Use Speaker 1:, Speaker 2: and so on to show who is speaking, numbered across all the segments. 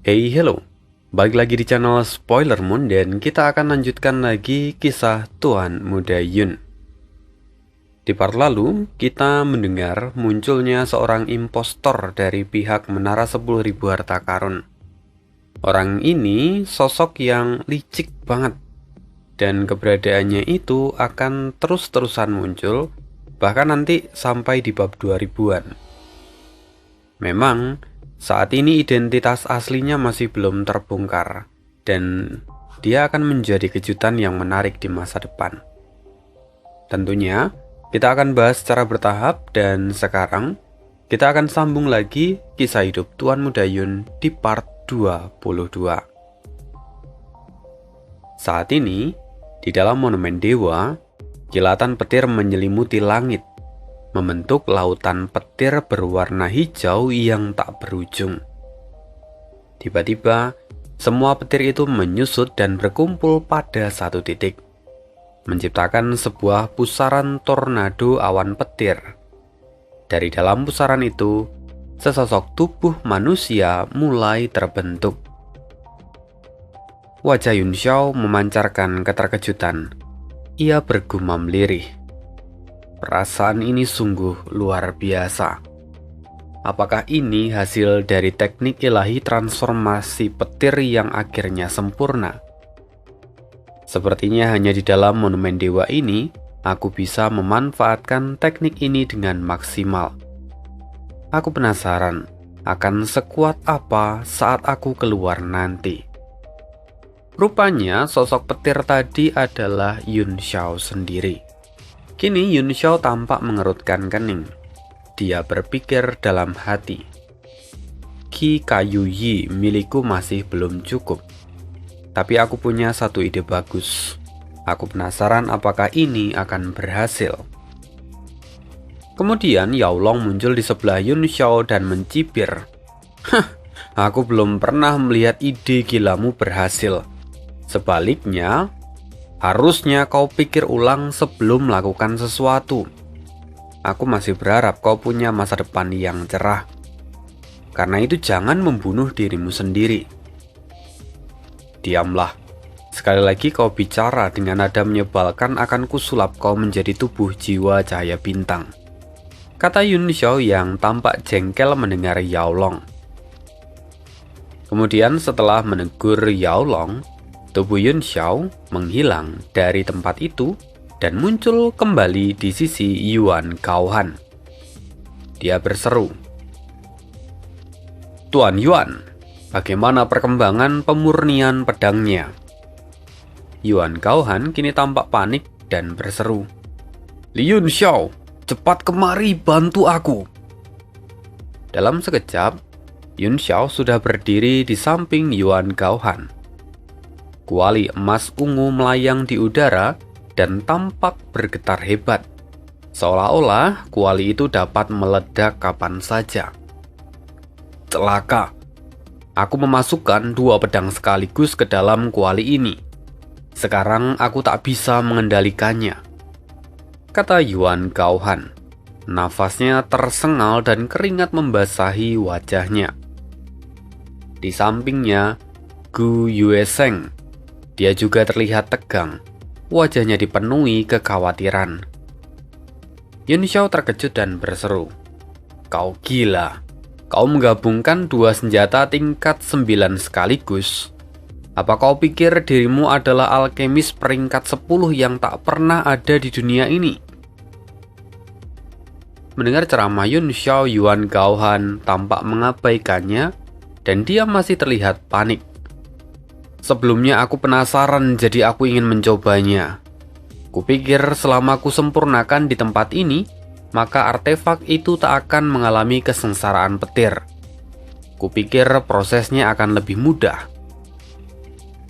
Speaker 1: Hey, hello. Balik lagi di channel Spoiler Moon dan kita akan lanjutkan lagi kisah Tuan Muda Yun. Di part lalu, kita mendengar munculnya seorang impostor dari pihak Menara 10.000 Harta Karun. Orang ini sosok yang licik banget dan keberadaannya itu akan terus-terusan muncul bahkan nanti sampai di bab 2000-an. Memang saat ini identitas aslinya masih belum terbongkar dan dia akan menjadi kejutan yang menarik di masa depan. Tentunya kita akan bahas secara bertahap dan sekarang kita akan sambung lagi kisah hidup Tuan Muda Yun di part 22. Saat ini di dalam monumen dewa, kilatan petir menyelimuti langit, membentuk lautan petir berwarna hijau yang tak berujung. Tiba-tiba, semua petir itu menyusut dan berkumpul pada satu titik, menciptakan sebuah pusaran tornado awan petir. Dari dalam pusaran itu, sesosok tubuh manusia mulai terbentuk. Wajah Yun Xiao memancarkan keterkejutan. Ia bergumam lirih. Perasaan ini sungguh luar biasa. Apakah ini hasil dari teknik ilahi transformasi petir yang akhirnya sempurna? Sepertinya hanya di dalam monumen dewa ini, aku bisa memanfaatkan teknik ini dengan maksimal. Aku penasaran akan sekuat apa saat aku keluar nanti. Rupanya sosok petir tadi adalah Yun Xiao sendiri. Kini Yun Xiao tampak mengerutkan kening. Dia berpikir dalam hati, Ki Kayu Yi milikku masih belum cukup. Tapi aku punya satu ide bagus. Aku penasaran apakah ini akan berhasil. Kemudian Yao Long muncul di sebelah Yun Xiao dan mencibir. Aku belum pernah melihat ide gilamu berhasil. Sebaliknya, harusnya kau pikir ulang sebelum melakukan sesuatu. Aku masih berharap kau punya masa depan yang cerah. Karena itu jangan membunuh dirimu sendiri. Diamlah. Sekali lagi kau bicara dengan nada menyebalkan akan kusulap kau menjadi tubuh jiwa cahaya bintang. Kata Yun Xiao yang tampak jengkel mendengar Yao Long. Kemudian setelah menegur Yao Long, tubuh Yun Xiao menghilang dari tempat itu dan muncul kembali di sisi Yuan Gaohan. Dia berseru, "Tuan Yuan, bagaimana perkembangan pemurnian pedangnya?" Yuan Gaohan kini tampak panik dan berseru, "Li Yun Xiao, cepat kemari bantu aku." Dalam sekejap, Yun Xiao sudah berdiri di samping Yuan Gaohan. Kuali emas ungu melayang di udara dan tampak bergetar hebat, seolah-olah kuali itu dapat meledak kapan saja. Celaka, aku memasukkan dua pedang sekaligus ke dalam kuali ini. Sekarang aku tak bisa mengendalikannya, kata Yuan Gaohan. Nafasnya tersengal dan keringat membasahi wajahnya. Di sampingnya, Gu Yueseng. Dia juga terlihat tegang, wajahnya dipenuhi kekhawatiran. Yun Xiao terkejut dan berseru, "Kau gila, kau menggabungkan dua senjata tingkat 9 sekaligus. Apa kau pikir dirimu adalah alkemis peringkat 10 yang tak pernah ada di dunia ini?" Mendengar ceramah Yun Xiao, Yuan Gaohan tampak mengabaikannya dan dia masih terlihat panik. "Sebelumnya aku penasaran, jadi aku ingin mencobanya. Kupikir selama aku sempurnakan di tempat ini, maka artefak itu tak akan mengalami kesengsaraan petir. Kupikir prosesnya akan lebih mudah."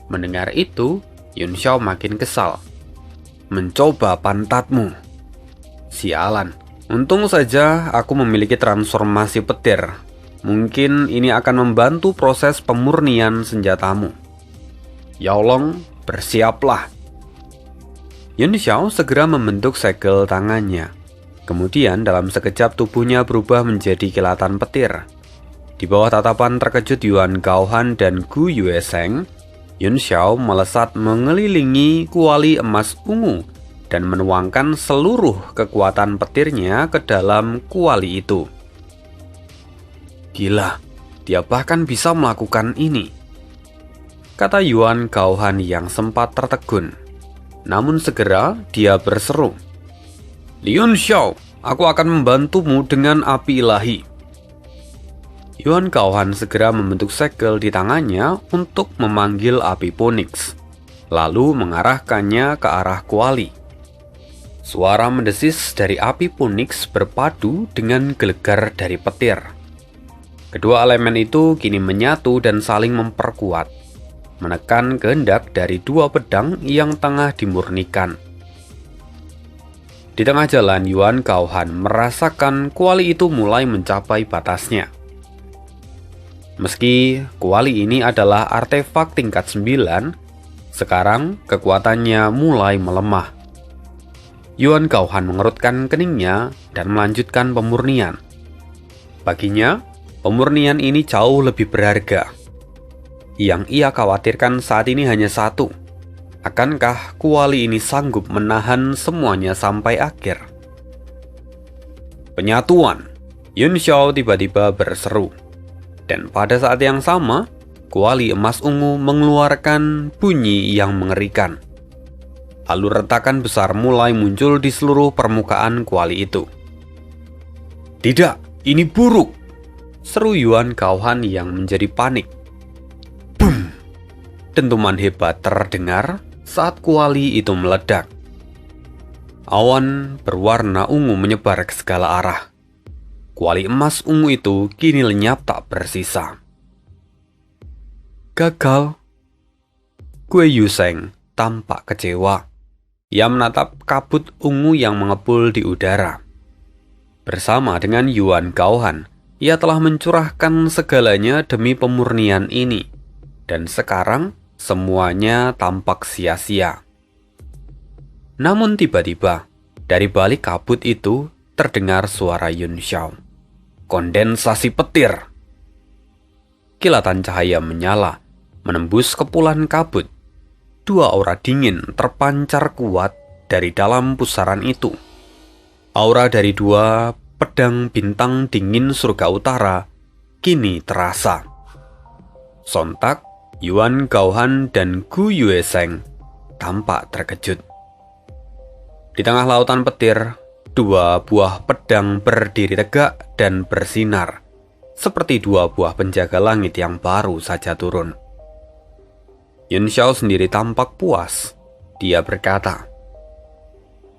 Speaker 1: Mendengar itu, Yun Xiao makin kesal. "Mencoba pantatmu. Sialan, untung saja aku memiliki transformasi petir. Mungkin ini akan membantu proses pemurnian senjatamu. Yao Long, bersiaplah." Yun Xiao segera membentuk segel tangannya. Kemudian dalam sekejap tubuhnya berubah menjadi kilatan petir. Di bawah tatapan terkejut Yuan Gaohan dan Gu Yueseng, Yun Xiao melesat mengelilingi kuali emas ungu dan menuangkan seluruh kekuatan petirnya ke dalam kuali itu. Gila, dia bahkan bisa melakukan ini, kata Yuan Gaohan yang sempat tertegun. Namun segera dia berseru, Liyun Xiao, aku akan membantumu dengan api ilahi. Yuan Gaohan segera membentuk segel di tangannya untuk memanggil api Phoenix, lalu mengarahkannya ke arah kuali. Suara mendesis dari api Phoenix berpadu dengan gelegar dari petir. Kedua elemen itu kini menyatu dan saling memperkuat, menekan kehendak dari dua pedang yang tengah dimurnikan. Di tengah jalan, Yuan Gaohan merasakan kuali itu mulai mencapai batasnya. Meski kuali ini adalah artefak tingkat 9, sekarang kekuatannya mulai melemah. Yuan Gaohan mengerutkan keningnya dan melanjutkan pemurnian. Baginya, pemurnian ini jauh lebih berharga. Yang ia khawatirkan saat ini hanya satu. Akankah kuali ini sanggup menahan semuanya sampai akhir? Penyatuan! Yun Xiao tiba-tiba berseru. Dan pada saat yang sama, kuali emas ungu mengeluarkan bunyi yang mengerikan. Lalu retakan besar mulai muncul di seluruh permukaan kuali itu. Tidak, ini buruk! Seru Yuan Gaohan yang menjadi panik. Boom! Dentuman hebat terdengar saat kuali itu meledak. Awan berwarna ungu menyebar ke segala arah. Kuali emas ungu itu kini lenyap tak bersisa. Gagal. Gu Yueseng tampak kecewa. Ia menatap kabut ungu yang mengepul di udara. Bersama dengan Yuan Gaohan, ia telah mencurahkan segalanya demi pemurnian ini. Dan sekarang, semuanya tampak sia-sia. Namun tiba-tiba, dari balik kabut itu, terdengar suara Yun Xiao. Kondensasi petir. Kilatan cahaya menyala, menembus kepulan kabut. Dua aura dingin terpancar kuat dari dalam pusaran itu. Aura dari dua pedang bintang dingin surga utara kini terasa. Sontak, Yuan Gaohan dan Gu Yueseng tampak terkejut. Di tengah lautan petir, dua buah pedang berdiri tegak dan bersinar, seperti dua buah penjaga langit yang baru saja turun. Yun Xiao sendiri tampak puas. Dia berkata,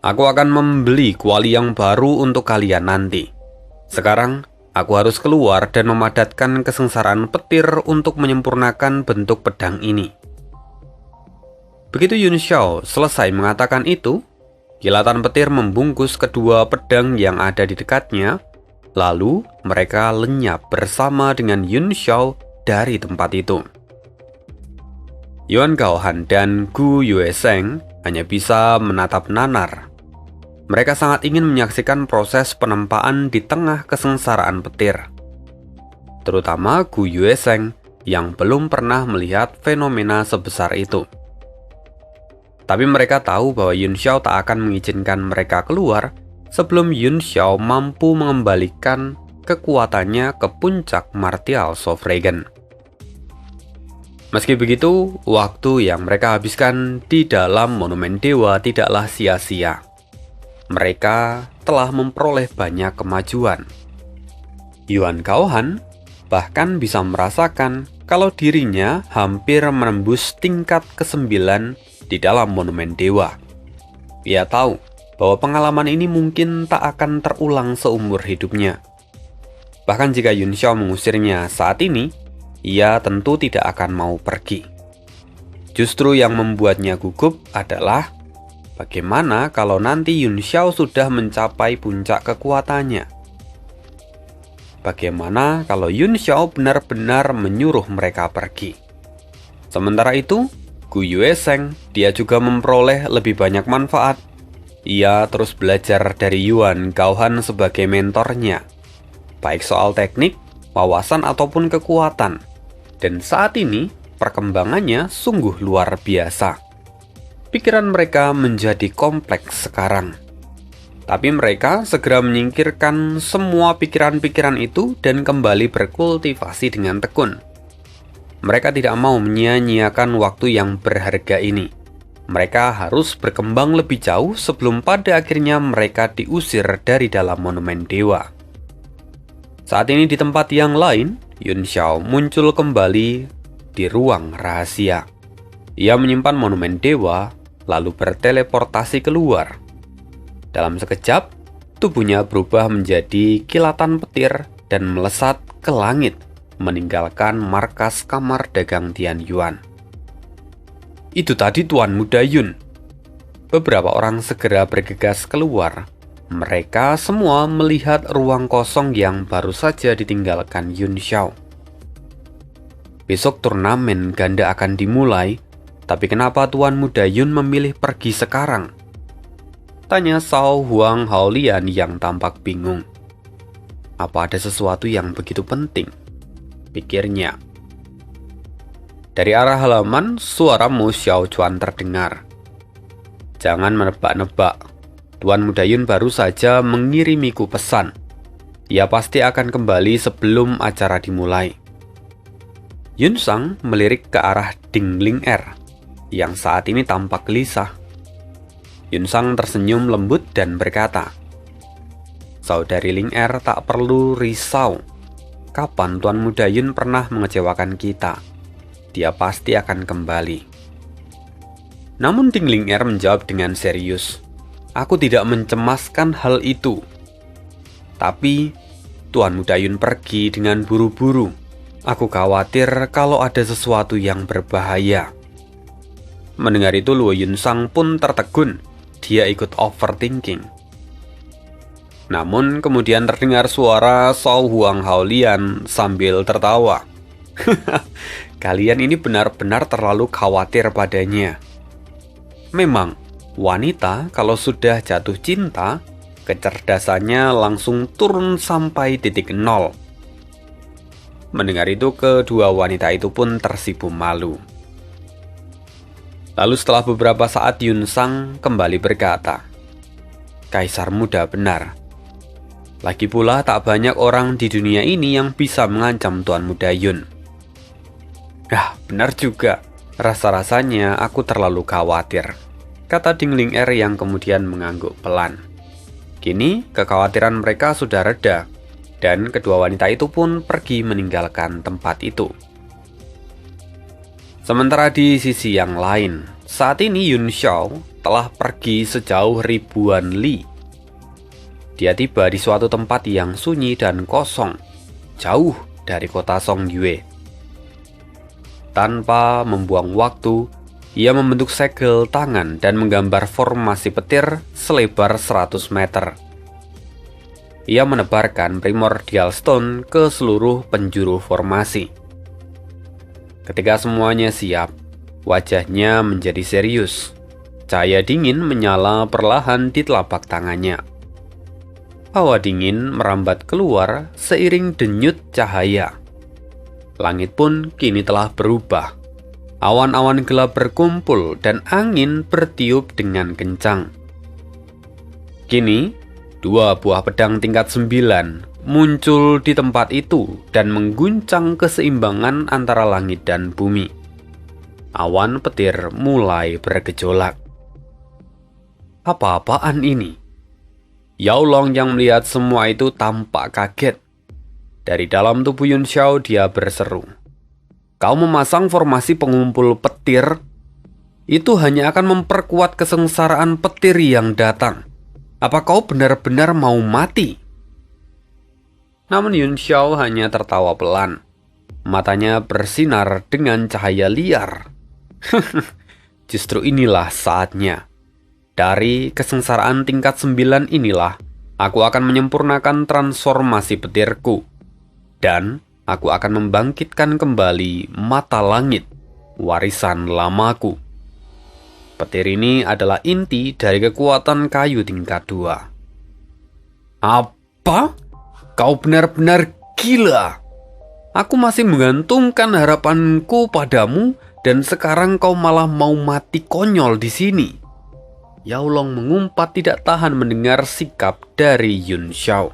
Speaker 1: Aku akan membeli kuali yang baru untuk kalian nanti. Sekarang, aku harus keluar dan memadatkan kesengsaraan petir untuk menyempurnakan bentuk pedang ini. Begitu Yun Xiao selesai mengatakan itu, kilatan petir membungkus kedua pedang yang ada di dekatnya, lalu mereka lenyap bersama dengan Yun Xiao dari tempat itu. Yuan Gaohan dan Gu Yueseng hanya bisa menatap nanar. Mereka sangat ingin menyaksikan proses penempaan di tengah kesengsaraan petir. Terutama Gu Yueseng yang belum pernah melihat fenomena sebesar itu. Tapi mereka tahu bahwa Yun Xiao tak akan mengizinkan mereka keluar sebelum Yun Xiao mampu mengembalikan kekuatannya ke puncak martial Sovragen. Meski begitu, waktu yang mereka habiskan di dalam monumen dewa tidaklah sia-sia. Mereka telah memperoleh banyak kemajuan. Yuan Gaohan bahkan bisa merasakan kalau dirinya hampir menembus tingkat ke-9 di dalam monumen dewa. Ia tahu bahwa pengalaman ini mungkin tak akan terulang seumur hidupnya. Bahkan jika Yun Xiao mengusirnya saat ini, ia tentu tidak akan mau pergi. Justru yang membuatnya gugup adalah bagaimana kalau nanti Yun Xiao sudah mencapai puncak kekuatannya. Bagaimana kalau Yun Xiao benar-benar menyuruh mereka pergi. Sementara itu, Gu Yueseng, dia juga memperoleh lebih banyak manfaat. Ia terus belajar dari Yuan Gaohan sebagai mentornya, baik soal teknik, wawasan ataupun kekuatan. Dan saat ini, perkembangannya sungguh luar biasa. Pikiran mereka menjadi kompleks sekarang. Tapi mereka segera menyingkirkan semua pikiran-pikiran itu dan kembali berkultivasi dengan tekun. Mereka tidak mau menyia-nyiakan waktu yang berharga ini. Mereka harus berkembang lebih jauh sebelum pada akhirnya mereka diusir dari dalam monumen dewa. Saat ini di tempat yang lain, Yun Xiao muncul kembali di ruang rahasia. Ia menyimpan monumen dewa, lalu berteleportasi keluar. Dalam sekejap, tubuhnya berubah menjadi kilatan petir dan melesat ke langit, meninggalkan markas kamar dagang Tian Yuan. Itu tadi Tuan Muda Yun. Beberapa orang segera bergegas keluar. Mereka semua melihat ruang kosong yang baru saja ditinggalkan Yun Xiao. Besok turnamen ganda akan dimulai, tapi kenapa Tuan Muda Yun memilih pergi sekarang? Tanya Sao Huang Haolian yang tampak bingung. Apa ada sesuatu yang begitu penting? Pikirnya. Dari arah halaman, suara Mo Xiao Chuan terdengar. Jangan menebak-nebak. Tuan Muda Yun baru saja mengirimiku pesan. Ia pasti akan kembali sebelum acara dimulai. Yun Sang melirik ke arah Ding Ling Er, yang saat ini tampak gelisah. Yun Sang tersenyum lembut dan berkata, Saudari Ling Er tak perlu risau. Kapan Tuan Muda Yun pernah mengecewakan kita? Dia pasti akan kembali. Namun Ding Ling Er menjawab dengan serius, Aku tidak mencemaskan hal itu. Tapi Tuan Muda Yun pergi dengan buru-buru. Aku khawatir kalau ada sesuatu yang berbahaya. Mendengar itu Luo Yun Sang pun tertegun. Dia ikut overthinking. Namun kemudian terdengar suara Sao Huang Haolian sambil tertawa. Kalian ini benar-benar terlalu khawatir padanya. Memang, wanita kalau sudah jatuh cinta, kecerdasannya langsung turun sampai titik nol. Mendengar itu, kedua wanita itu pun tersipu malu. Lalu setelah beberapa saat Yun Sang kembali berkata, Kaisar muda benar. Lagi pula tak banyak orang di dunia ini yang bisa mengancam Tuan Muda Yun. Benar juga. Rasa-rasanya aku terlalu khawatir, kata Ding Ling Er yang kemudian mengangguk pelan. Kini kekhawatiran mereka sudah reda, dan kedua wanita itu pun pergi meninggalkan tempat itu. Sementara di sisi yang lain, saat ini Yun Xiao telah pergi sejauh ribuan li. Dia tiba di suatu tempat yang sunyi dan kosong, jauh dari kota Songyue. Tanpa membuang waktu, ia membentuk segel tangan dan menggambar formasi petir selebar 100 meter. Ia menebarkan primordial stone ke seluruh penjuru formasi. Ketika semuanya siap, wajahnya menjadi serius. Cahaya dingin menyala perlahan di telapak tangannya. Hawa dingin merambat keluar seiring denyut cahaya. Langit pun kini telah berubah. Awan-awan gelap berkumpul dan angin bertiup dengan kencang. Kini, dua buah pedang tingkat 9 muncul di tempat itu dan mengguncang keseimbangan antara langit dan bumi. Awan petir mulai bergejolak. Apa-apaan ini? Yao Long yang melihat semua itu tampak kaget. Dari dalam tubuh Yun Xiao dia berseru, Kau memasang formasi pengumpul petir? Itu hanya akan memperkuat kesengsaraan petir yang datang. Apa kau benar-benar mau mati? Namun Yun Xiao hanya tertawa pelan. Matanya bersinar dengan cahaya liar. Justru inilah saatnya. Dari kesengsaraan tingkat 9 inilah, aku akan menyempurnakan transformasi petirku. Dan aku akan membangkitkan kembali mata langit, warisan lamaku. Petir ini adalah inti dari kekuatan kayu tingkat 2. Apa? Kau benar-benar gila. Aku masih menggantungkan harapanku padamu dan sekarang kau malah mau mati konyol di sini. Yao Long mengumpat tidak tahan mendengar sikap dari Yun Xiao.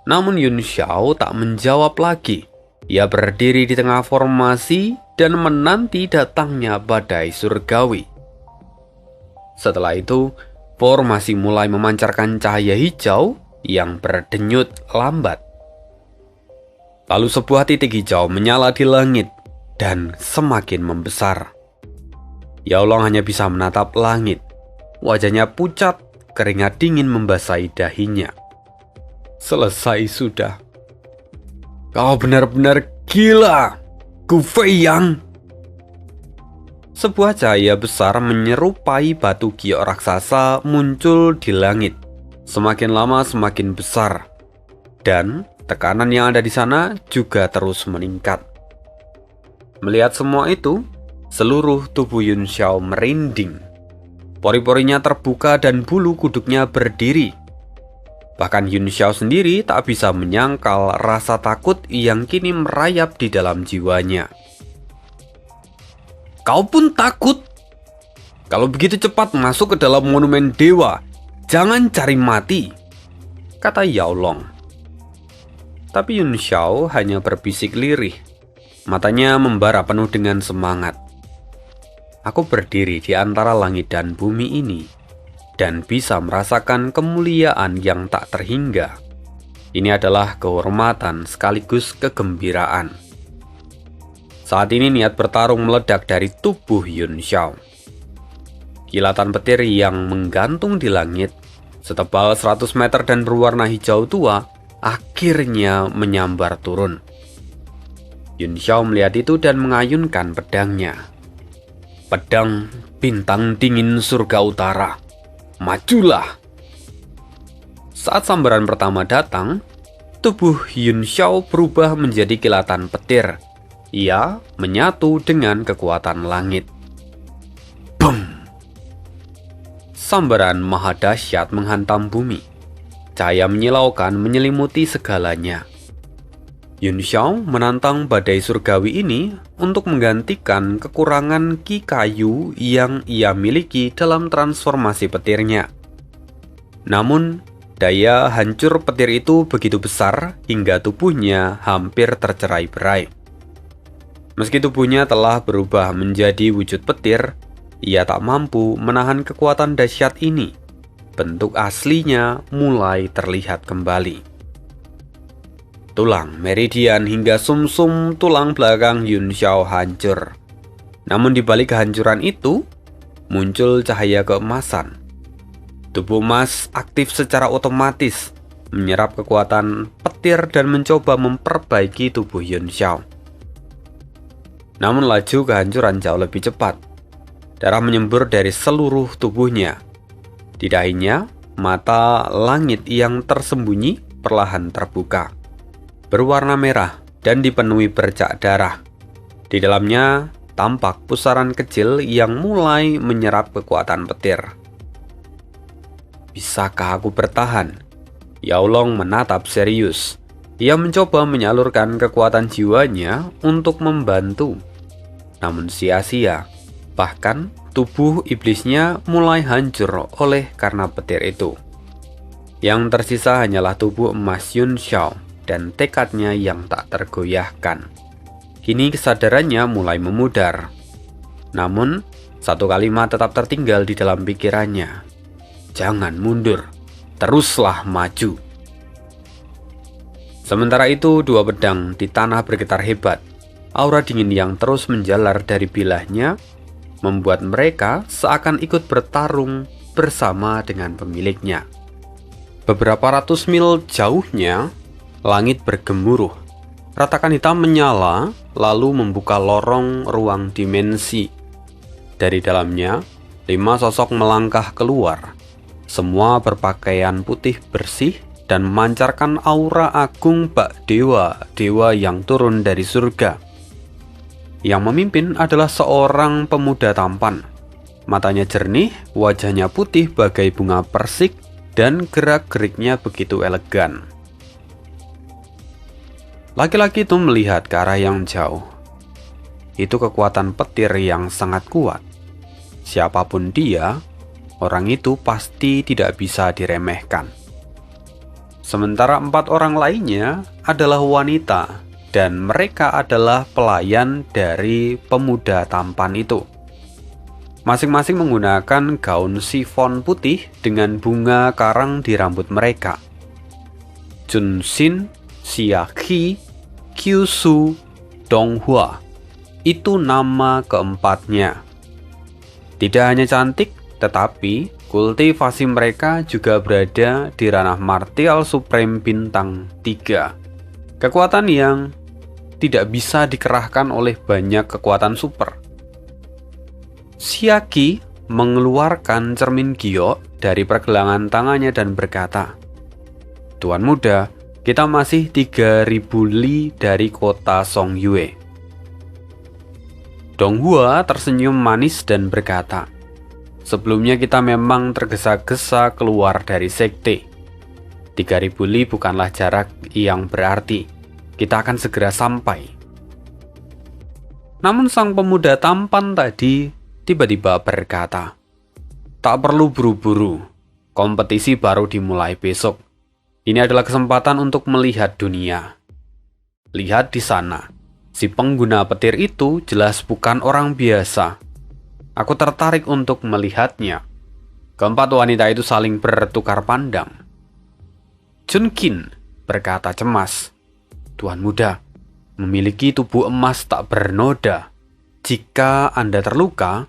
Speaker 1: Namun Yun Xiao tak menjawab lagi. Ia berdiri di tengah formasi dan menanti datangnya badai surgawi. Setelah itu, formasi mulai memancarkan cahaya hijau yang berdenyut lambat. Lalu sebuah titik hijau menyala di langit dan semakin membesar. Yao Long hanya bisa menatap langit. Wajahnya pucat, keringat dingin membasahi dahinya. Selesai sudah. Kau benar-benar gila, Gu Feiyang. Sebuah cahaya besar menyerupai batu giok raksasa muncul di langit. Semakin lama semakin besar. Dan tekanan yang ada di sana juga terus meningkat. Melihat semua itu, seluruh tubuh Yun Xiao merinding. Pori-porinya terbuka dan bulu kuduknya berdiri. Bahkan Yun Xiao sendiri tak bisa menyangkal rasa takut yang kini merayap di dalam jiwanya. Kau pun takut? Kalau begitu cepat masuk ke dalam monumen dewa. Jangan cari mati, kata Yao Long. Tapi Yun Xiao hanya berbisik lirih. Matanya membara penuh dengan semangat. Aku berdiri di antara langit dan bumi ini dan bisa merasakan kemuliaan yang tak terhingga. Ini adalah kehormatan sekaligus kegembiraan. Saat ini niat bertarung meledak dari tubuh Yun Xiao. Kilatan petir yang menggantung di langit, setebal 100 meter dan berwarna hijau tua, akhirnya menyambar turun. Yun Xiao melihat itu dan mengayunkan pedangnya. Pedang bintang dingin surga utara. Majulah! Saat sambaran pertama datang, tubuh Yun Xiao berubah menjadi kilatan petir. Ia menyatu dengan kekuatan langit. Bum! Sambaran maha dahsyat menghantam bumi. Cahaya menyilaukan menyelimuti segalanya. Yun Xiao menantang badai surgawi ini untuk menggantikan kekurangan ki kayu yang ia miliki dalam transformasi petirnya. Namun, daya hancur petir itu begitu besar hingga tubuhnya hampir tercerai-berai. Meski tubuhnya telah berubah menjadi wujud petir, ia tak mampu menahan kekuatan dahsyat ini. Bentuk aslinya mulai terlihat kembali. Tulang, meridian hingga sumsum tulang belakang Yun Xiao hancur. Namun di balik kehancuran itu, muncul cahaya keemasan. Tubuh emas aktif secara otomatis, menyerap kekuatan petir dan mencoba memperbaiki tubuh Yun Xiao. Namun laju kehancuran jauh lebih cepat. Darah menyembur dari seluruh tubuhnya. Di dahinya, mata langit yang tersembunyi perlahan terbuka. Berwarna merah dan dipenuhi bercak darah. Di dalamnya tampak pusaran kecil yang mulai menyerap kekuatan petir. Bisakah aku bertahan? Yao Long menatap serius. Ia mencoba menyalurkan kekuatan jiwanya untuk membantu. Namun sia-sia. Bahkan tubuh iblisnya mulai hancur oleh karena petir itu. Yang tersisa hanyalah tubuh emas Yun Xiao dan tekadnya yang tak tergoyahkan. Kini kesadarannya mulai memudar. Namun, satu kalimat tetap tertinggal di dalam pikirannya. Jangan mundur, teruslah maju. Sementara itu, dua pedang di tanah bergetar hebat. Aura dingin yang terus menjalar dari bilahnya membuat mereka seakan ikut bertarung bersama dengan pemiliknya. Beberapa ratus mil jauhnya, langit bergemuruh. Ratakan hitam menyala, lalu membuka lorong ruang dimensi. Dari dalamnya, 5 sosok melangkah keluar. Semua berpakaian putih bersih dan memancarkan aura agung bak dewa yang turun dari surga. Yang memimpin adalah seorang pemuda tampan. Matanya jernih, wajahnya putih bagai bunga persik, dan gerak-geriknya begitu elegan. Laki-laki itu melihat ke arah yang jauh. Itu kekuatan petir yang sangat kuat. Siapapun dia, orang itu pasti tidak bisa diremehkan. Sementara 4 orang lainnya adalah wanita, dan mereka adalah pelayan dari pemuda tampan itu. Masing-masing menggunakan gaun sifon putih dengan bunga karang di rambut mereka. Junsin, Xiaqi, Kyushu, Donghua. Itu nama keempatnya. Tidak hanya cantik, tetapi kultivasi mereka juga berada di ranah martial supreme bintang 3. Kekuatan yang tidak bisa dikerahkan oleh banyak kekuatan super. Xiaqi mengeluarkan cermin giok dari pergelangan tangannya dan berkata, "Tuan muda, kita masih 3.000 li dari kota Songyue." Donghua tersenyum manis dan berkata, "Sebelumnya kita memang tergesa-gesa keluar dari sekte. 3.000 li bukanlah jarak yang berarti. Kita akan segera sampai." Namun sang pemuda tampan tadi tiba-tiba berkata, "Tak perlu buru-buru. Kompetisi baru dimulai besok. Ini adalah kesempatan untuk melihat dunia. Lihat di sana. Si pengguna petir itu jelas bukan orang biasa. Aku tertarik untuk melihatnya." Keempat wanita itu saling bertukar pandang. Junkin berkata cemas, "Tuan muda, memiliki tubuh emas tak bernoda. Jika Anda terluka,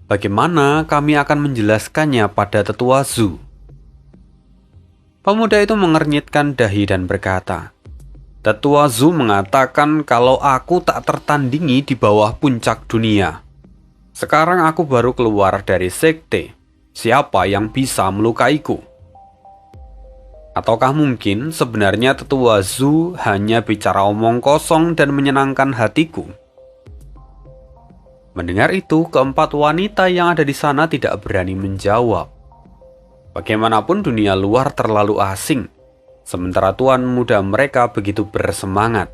Speaker 1: bagaimana kami akan menjelaskannya pada tetua Zhu?" Pemuda itu mengernyitkan dahi dan berkata, "Tetua Zhu mengatakan kalau aku tak tertandingi di bawah puncak dunia. Sekarang aku baru keluar dari sekte. Siapa yang bisa melukaiku?" Ataukah mungkin sebenarnya tetua Zhu hanya bicara omong kosong dan menyenangkan hatiku? Mendengar itu, keempat wanita yang ada di sana tidak berani menjawab. Bagaimanapun dunia luar terlalu asing, sementara tuan muda mereka begitu bersemangat.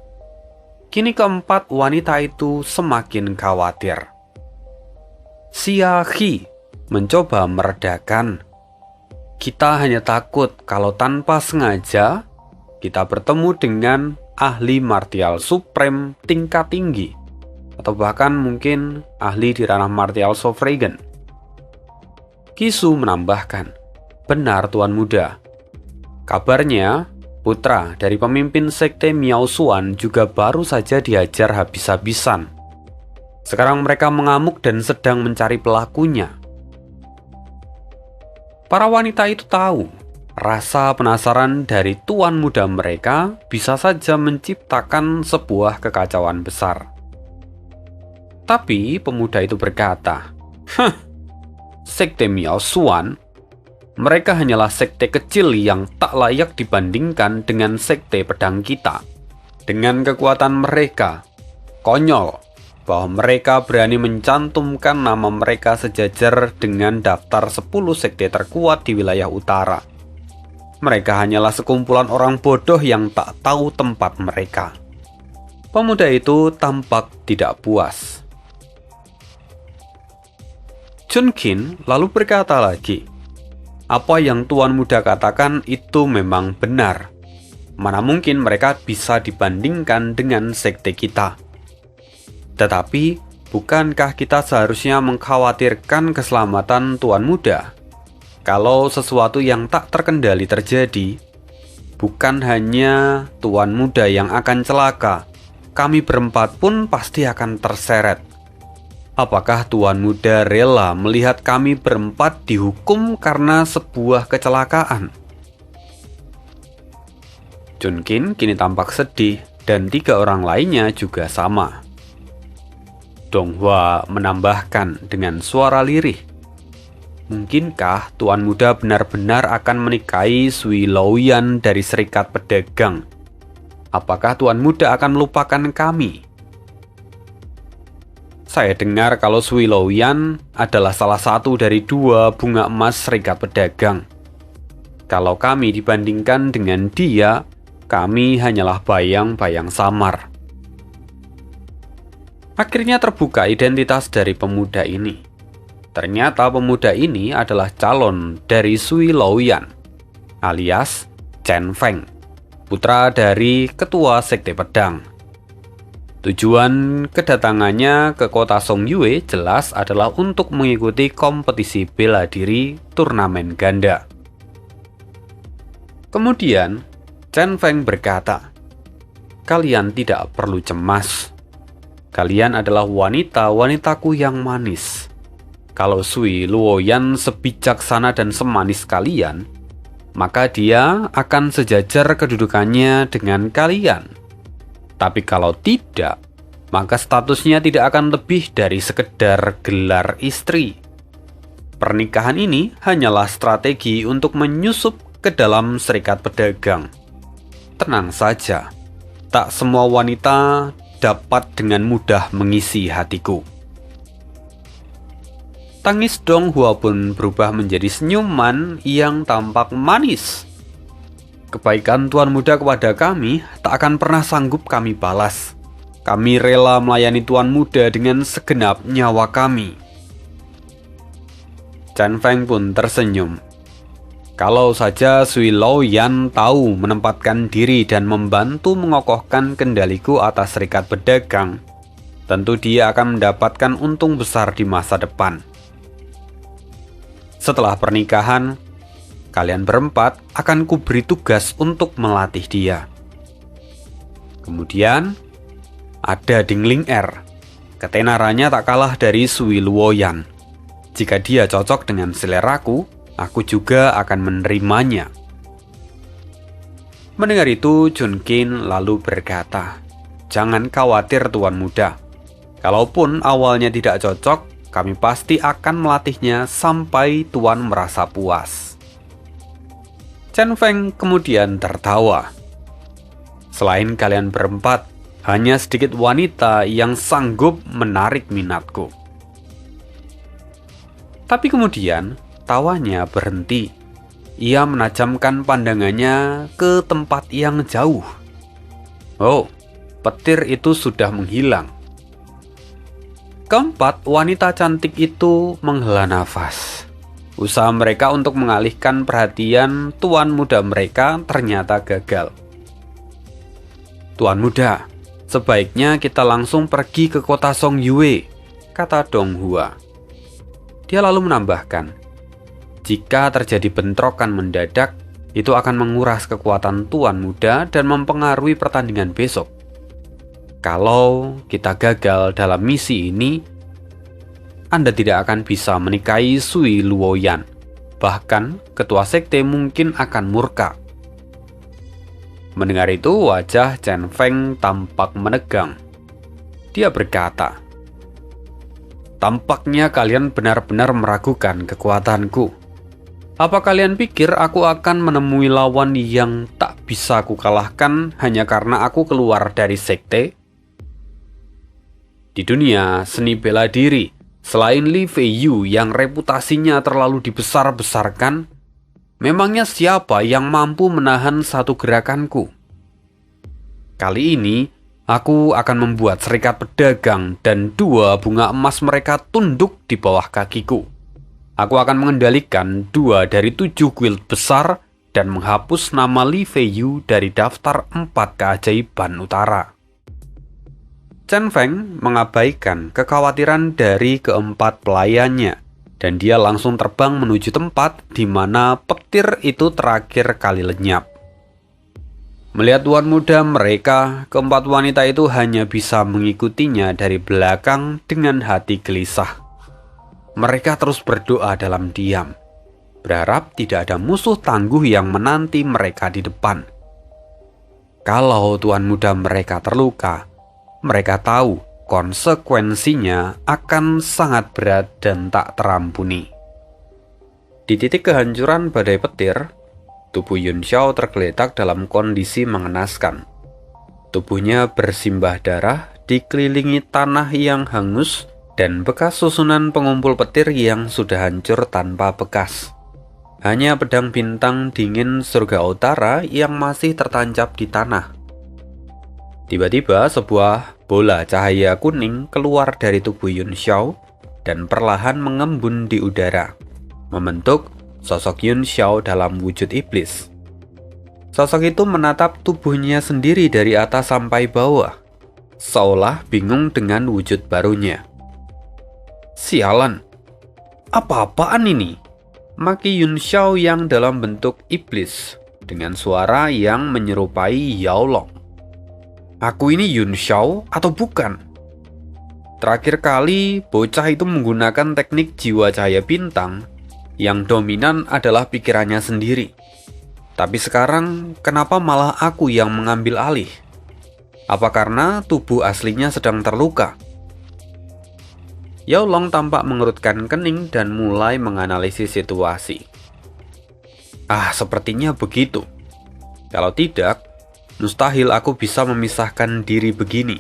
Speaker 1: Kini keempat wanita itu semakin khawatir. Xiaqi mencoba meredakan. "Kita hanya takut kalau tanpa sengaja kita bertemu dengan ahli martial supreme tingkat tinggi, atau bahkan mungkin ahli di ranah martial sovereign." Kisu menambahkan, "Benar tuan muda. Kabarnya putra dari pemimpin sekte Miao Xuan juga baru saja dihajar habis-habisan. Sekarang mereka mengamuk dan sedang mencari pelakunya." Para wanita itu tahu, rasa penasaran dari tuan muda mereka bisa saja menciptakan sebuah kekacauan besar. Tapi pemuda itu berkata, "Sekte Miao Xuan, mereka hanyalah sekte kecil yang tak layak dibandingkan dengan sekte pedang kita. Dengan kekuatan mereka, konyol bahwa mereka berani mencantumkan nama mereka sejajar dengan daftar 10 sekte terkuat di wilayah utara. Mereka hanyalah sekumpulan orang bodoh yang tak tahu tempat mereka." Pemuda itu tampak tidak puas. Junkin lalu berkata lagi, "Apa yang tuan muda katakan itu memang benar. Mana mungkin mereka bisa dibandingkan dengan sekte kita. Tetapi, bukankah kita seharusnya mengkhawatirkan keselamatan tuan muda? Kalau sesuatu yang tak terkendali terjadi, bukan hanya tuan muda yang akan celaka, kami berempat pun pasti akan terseret. Apakah tuan muda rela melihat kami berempat dihukum karena sebuah kecelakaan?" Junkin kini tampak sedih dan 3 orang lainnya juga sama. Donghua menambahkan dengan suara lirih, "Mungkinkah tuan muda benar-benar akan menikahi Sui Laoyan dari Serikat Pedagang? Apakah tuan muda akan melupakan kami?" Saya dengar kalau Sui Laoyan adalah salah satu dari 2 bunga emas Serikat Pedagang. Kalau kami dibandingkan dengan dia, kami hanyalah bayang-bayang samar. Akhirnya terbuka identitas dari pemuda ini. Ternyata pemuda ini adalah calon dari Sui Laoyan, alias Chen Feng, putra dari ketua Sekte Pedang. Tujuan kedatangannya ke kota Songyue jelas adalah untuk mengikuti kompetisi bela diri turnamen ganda. Kemudian, Chen Feng berkata, "Kalian tidak perlu cemas. Kalian adalah wanita-wanitaku yang manis. Kalau Sui Luoyan sebijaksana dan semanis kalian, maka dia akan sejajar kedudukannya dengan kalian. Tapi kalau tidak, maka statusnya tidak akan lebih dari sekedar gelar istri. Pernikahan ini hanyalah strategi untuk menyusup ke dalam serikat pedagang. Tenang saja, tak semua wanita dapat dengan mudah mengisi hatiku." Tangis Dong Hua pun berubah menjadi senyuman yang tampak manis. "Kebaikan Tuan Muda kepada kami tak akan pernah sanggup kami balas. Kami rela melayani Tuan Muda dengan segenap nyawa kami." Chen Feng pun tersenyum. Kalau saja Sui Laoyan tahu menempatkan diri dan membantu mengokohkan kendaliku atas serikat pedagang, tentu dia akan mendapatkan untung besar di masa depan. Setelah pernikahan, kalian berempat akan kuberi tugas untuk melatih dia. Kemudian, ada Ding Ling Er. Ketenarannya tak kalah dari Sui Luoyan. Jika dia cocok dengan seleraku, aku juga akan menerimanya. Mendengar itu, Jun Qin lalu berkata, "Jangan khawatir Tuan Muda. Kalaupun awalnya tidak cocok, kami pasti akan melatihnya sampai Tuan merasa puas." Chen Feng kemudian tertawa. "Selain kalian berempat, hanya sedikit wanita yang sanggup menarik minatku." Tapi kemudian tawanya berhenti. Ia menajamkan pandangannya ke tempat yang jauh. Oh, petir itu sudah menghilang. Keempat wanita cantik itu menghela nafas. Usaha mereka untuk mengalihkan perhatian tuan muda mereka ternyata gagal. "Tuan Muda, sebaiknya kita langsung pergi ke kota Songyue," kata Dong Hua. Dia lalu menambahkan, "Jika terjadi bentrokan mendadak, itu akan menguras kekuatan Tuan Muda dan mempengaruhi pertandingan besok. Kalau kita gagal dalam misi ini, Anda tidak akan bisa menikahi Sui Luoyan. Bahkan, ketua sekte mungkin akan murka." Mendengar itu, wajah Chen Feng tampak menegang. Dia berkata, "Tampaknya kalian benar-benar meragukan kekuatanku. Apa kalian pikir aku akan menemui lawan yang tak bisa aku kalahkan hanya karena aku keluar dari sekte? Di dunia seni bela diri, selain Li Feiyu yang reputasinya terlalu dibesar-besarkan, memangnya siapa yang mampu menahan satu gerakanku? Kali ini, aku akan membuat serikat pedagang dan 2 bunga emas mereka tunduk di bawah kakiku. Aku akan mengendalikan 2 dari 7 guild besar dan menghapus nama Li Feiyu dari daftar 4 keajaiban utara." Chen Feng mengabaikan kekhawatiran dari keempat pelayannya, dan dia langsung terbang menuju tempat di mana petir itu terakhir kali lenyap. Melihat tuan muda mereka, keempat wanita itu hanya bisa mengikutinya dari belakang dengan hati gelisah. Mereka terus berdoa dalam diam, berharap tidak ada musuh tangguh yang menanti mereka di depan. Kalau tuan muda mereka terluka, mereka tahu konsekuensinya akan sangat berat dan tak terampuni. Di titik kehancuran badai petir, tubuh Yun Xiao tergeletak dalam kondisi mengenaskan. Tubuhnya bersimbah darah, dikelilingi tanah yang hangus dan bekas susunan pengumpul petir yang sudah hancur tanpa bekas. Hanya pedang bintang dingin surga utara yang masih tertancap di tanah. Tiba-tiba sebuah bola cahaya kuning keluar dari tubuh Yun Xiao dan perlahan mengembun di udara, membentuk sosok Yun Xiao dalam wujud iblis. Sosok itu menatap tubuhnya sendiri dari atas sampai bawah, seolah bingung dengan wujud barunya. Sialan, apa-apaan ini? Maki Yun Xiao yang dalam bentuk iblis dengan suara yang menyerupai Yao Long. Aku ini Yun Xiao atau bukan? Terakhir kali bocah itu menggunakan teknik jiwa cahaya bintang, yang dominan adalah pikirannya sendiri. Tapi sekarang kenapa malah aku yang mengambil alih? Apa karena tubuh aslinya sedang terluka? Yao Long tampak mengerutkan kening dan mulai menganalisis situasi. Sepertinya begitu. Kalau tidak, mustahil aku bisa memisahkan diri begini.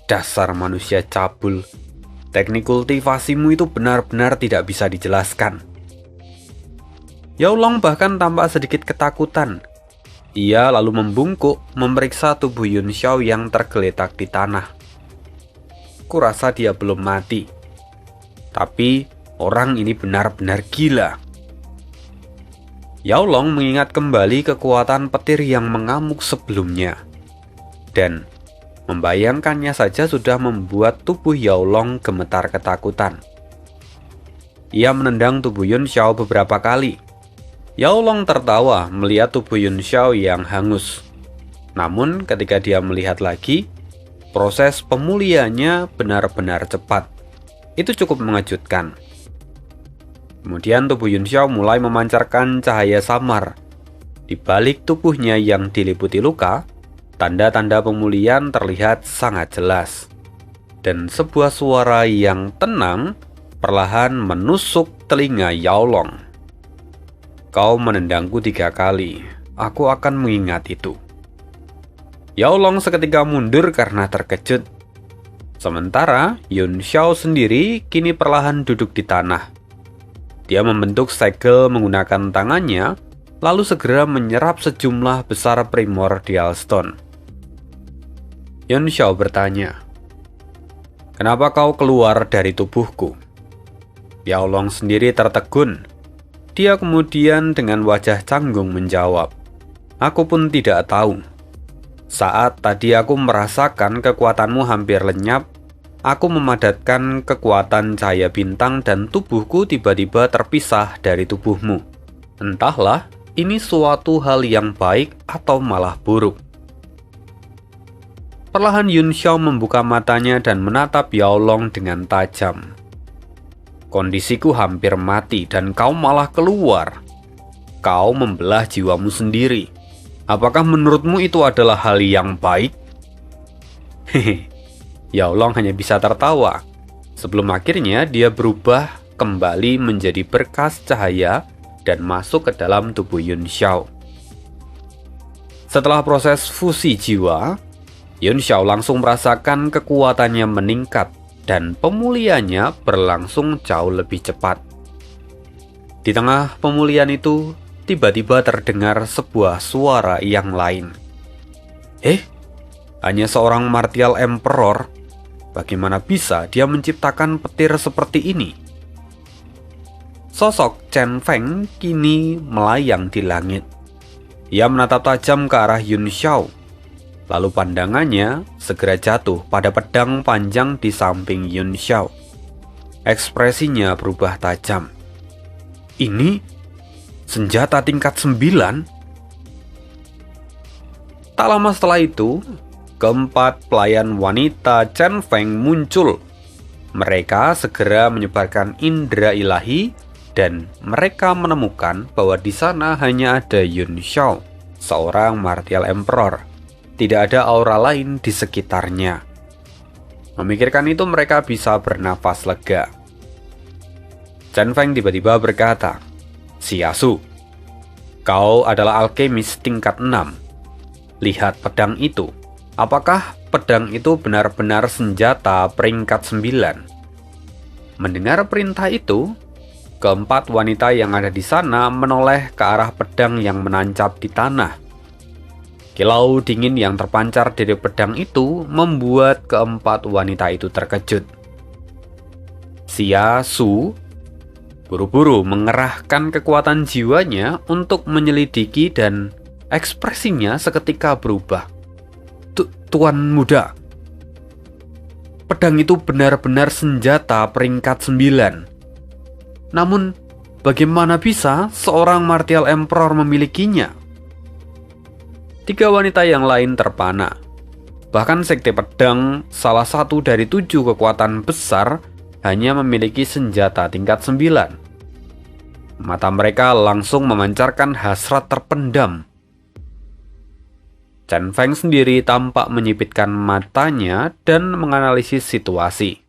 Speaker 1: Dasar manusia cabul. Teknik kultivasimu itu benar-benar tidak bisa dijelaskan. Yao Long bahkan tampak sedikit ketakutan. Ia lalu membungkuk memeriksa tubuh Yun Xiao yang tergeletak di tanah. Kurasa dia belum mati. Tapi orang ini benar-benar gila. Yao Long mengingat kembali kekuatan petir yang mengamuk sebelumnya. Dan membayangkannya saja sudah membuat tubuh Yao Long gemetar ketakutan. Ia menendang tubuh Yun Xiao beberapa kali. Yao Long tertawa melihat tubuh Yun Xiao yang hangus. Namun ketika dia melihat lagi, proses pemulihannya benar-benar cepat. Itu cukup mengejutkan. Kemudian tubuh Yun Xiao mulai memancarkan cahaya samar. Di balik tubuhnya yang diliputi luka, tanda-tanda pemulihan terlihat sangat jelas. Dan sebuah suara yang tenang perlahan menusuk telinga Yao Long. Kau menendangku 3 kali. Aku akan mengingat itu. Yao Long seketika mundur karena terkejut. Sementara Yun Xiao sendiri kini perlahan duduk di tanah. Dia membentuk segel menggunakan tangannya, lalu segera menyerap sejumlah besar primordial stone. Yun Xiao bertanya, "Kenapa kau keluar dari tubuhku?" Yao Long sendiri tertegun. Dia kemudian dengan wajah canggung menjawab, "Aku pun tidak tahu. Saat tadi aku merasakan kekuatanmu hampir lenyap, aku memadatkan kekuatan cahaya bintang dan tubuhku tiba-tiba terpisah dari tubuhmu. Entahlah, ini suatu hal yang baik atau malah buruk." Perlahan Yun Xiao membuka matanya dan menatap Yao Long dengan tajam. "Kondisiku hampir mati dan kau malah keluar. Kau membelah jiwamu sendiri. Apakah menurutmu itu adalah hal yang baik?" Hehe. Yao Long hanya bisa tertawa. Sebelum akhirnya dia berubah kembali menjadi berkas cahaya dan masuk ke dalam tubuh Yun Xiao. Setelah proses fusi jiwa, Yun Xiao langsung merasakan kekuatannya meningkat dan pemulihannya berlangsung jauh lebih cepat. Di tengah pemulihan itu, tiba-tiba terdengar sebuah suara yang lain. Hanya seorang martial emperor? Bagaimana bisa dia menciptakan petir seperti ini? Sosok Chen Feng kini melayang di langit. Ia menatap tajam ke arah Yun Xiao. Lalu pandangannya segera jatuh pada pedang panjang di samping Yun Xiao. Ekspresinya berubah tajam. "Ini senjata tingkat 9? Tak lama setelah itu, keempat pelayan wanita Chen Feng muncul. Mereka segera menyebarkan indera ilahi dan mereka menemukan bahwa di sana hanya ada Yun Xiao, seorang martial emperor. Tidak ada aura lain di sekitarnya. Memikirkan itu mereka bisa bernafas lega. Chen Feng tiba-tiba berkata, "Xiasu, kau adalah alkemis tingkat 6. Lihat pedang itu. Apakah pedang itu benar-benar senjata peringkat 9? Mendengar perintah itu, Keempat wanita yang ada di sana menoleh ke arah pedang yang menancap di tanah. Kilau dingin yang terpancar dari pedang itu membuat keempat wanita itu terkejut. Xia Su buru-buru mengerahkan kekuatan jiwanya untuk menyelidiki dan ekspresinya seketika berubah. Tuan muda, pedang itu benar-benar senjata peringkat 9. Namun, bagaimana bisa seorang Martial Emperor memilikinya? 3 wanita yang lain terpana. Bahkan Sekte Pedang, salah satu dari 7 kekuatan besar, hanya memiliki senjata tingkat 9. Mata mereka langsung memancarkan hasrat terpendam. Chen Feng sendiri tampak menyipitkan matanya dan menganalisis situasi.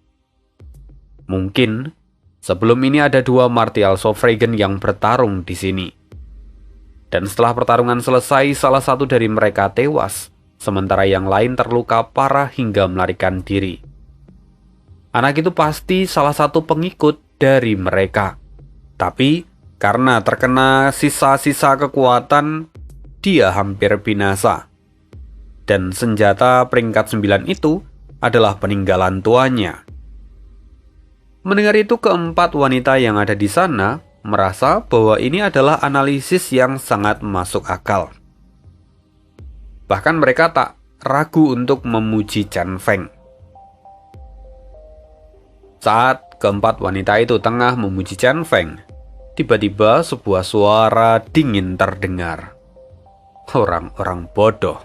Speaker 1: Mungkin sebelum ini ada 2 martial Sovragen yang bertarung di sini. Dan setelah pertarungan selesai, salah satu dari mereka tewas, sementara yang lain terluka parah hingga melarikan diri. Anak itu pasti salah satu pengikut dari mereka. Tapi karena terkena sisa-sisa kekuatan, dia hampir binasa. Dan senjata peringkat 9 itu adalah peninggalan tuannya. Mendengar itu, keempat wanita yang ada di sana merasa bahwa ini adalah analisis yang sangat masuk akal. Bahkan mereka tak ragu untuk memuji Chen Feng. Saat keempat wanita itu tengah memuji Chen Feng, tiba-tiba sebuah suara dingin terdengar. Orang-orang bodoh.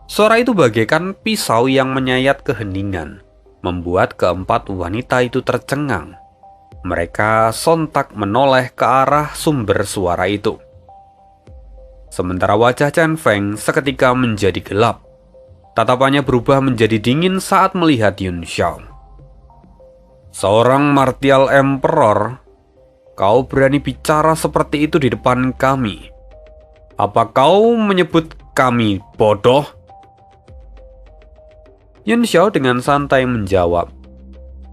Speaker 1: Suara itu bagaikan pisau yang menyayat keheningan, membuat keempat wanita itu tercengang. Mereka sontak menoleh ke arah sumber suara itu. Sementara wajah Chen Feng seketika menjadi gelap. Tatapannya berubah menjadi dingin saat melihat Yun Xiao. Seorang Martial Emperor, kau berani bicara seperti itu di depan kami? Apa kau menyebut kami bodoh? Yun Xiao dengan santai menjawab,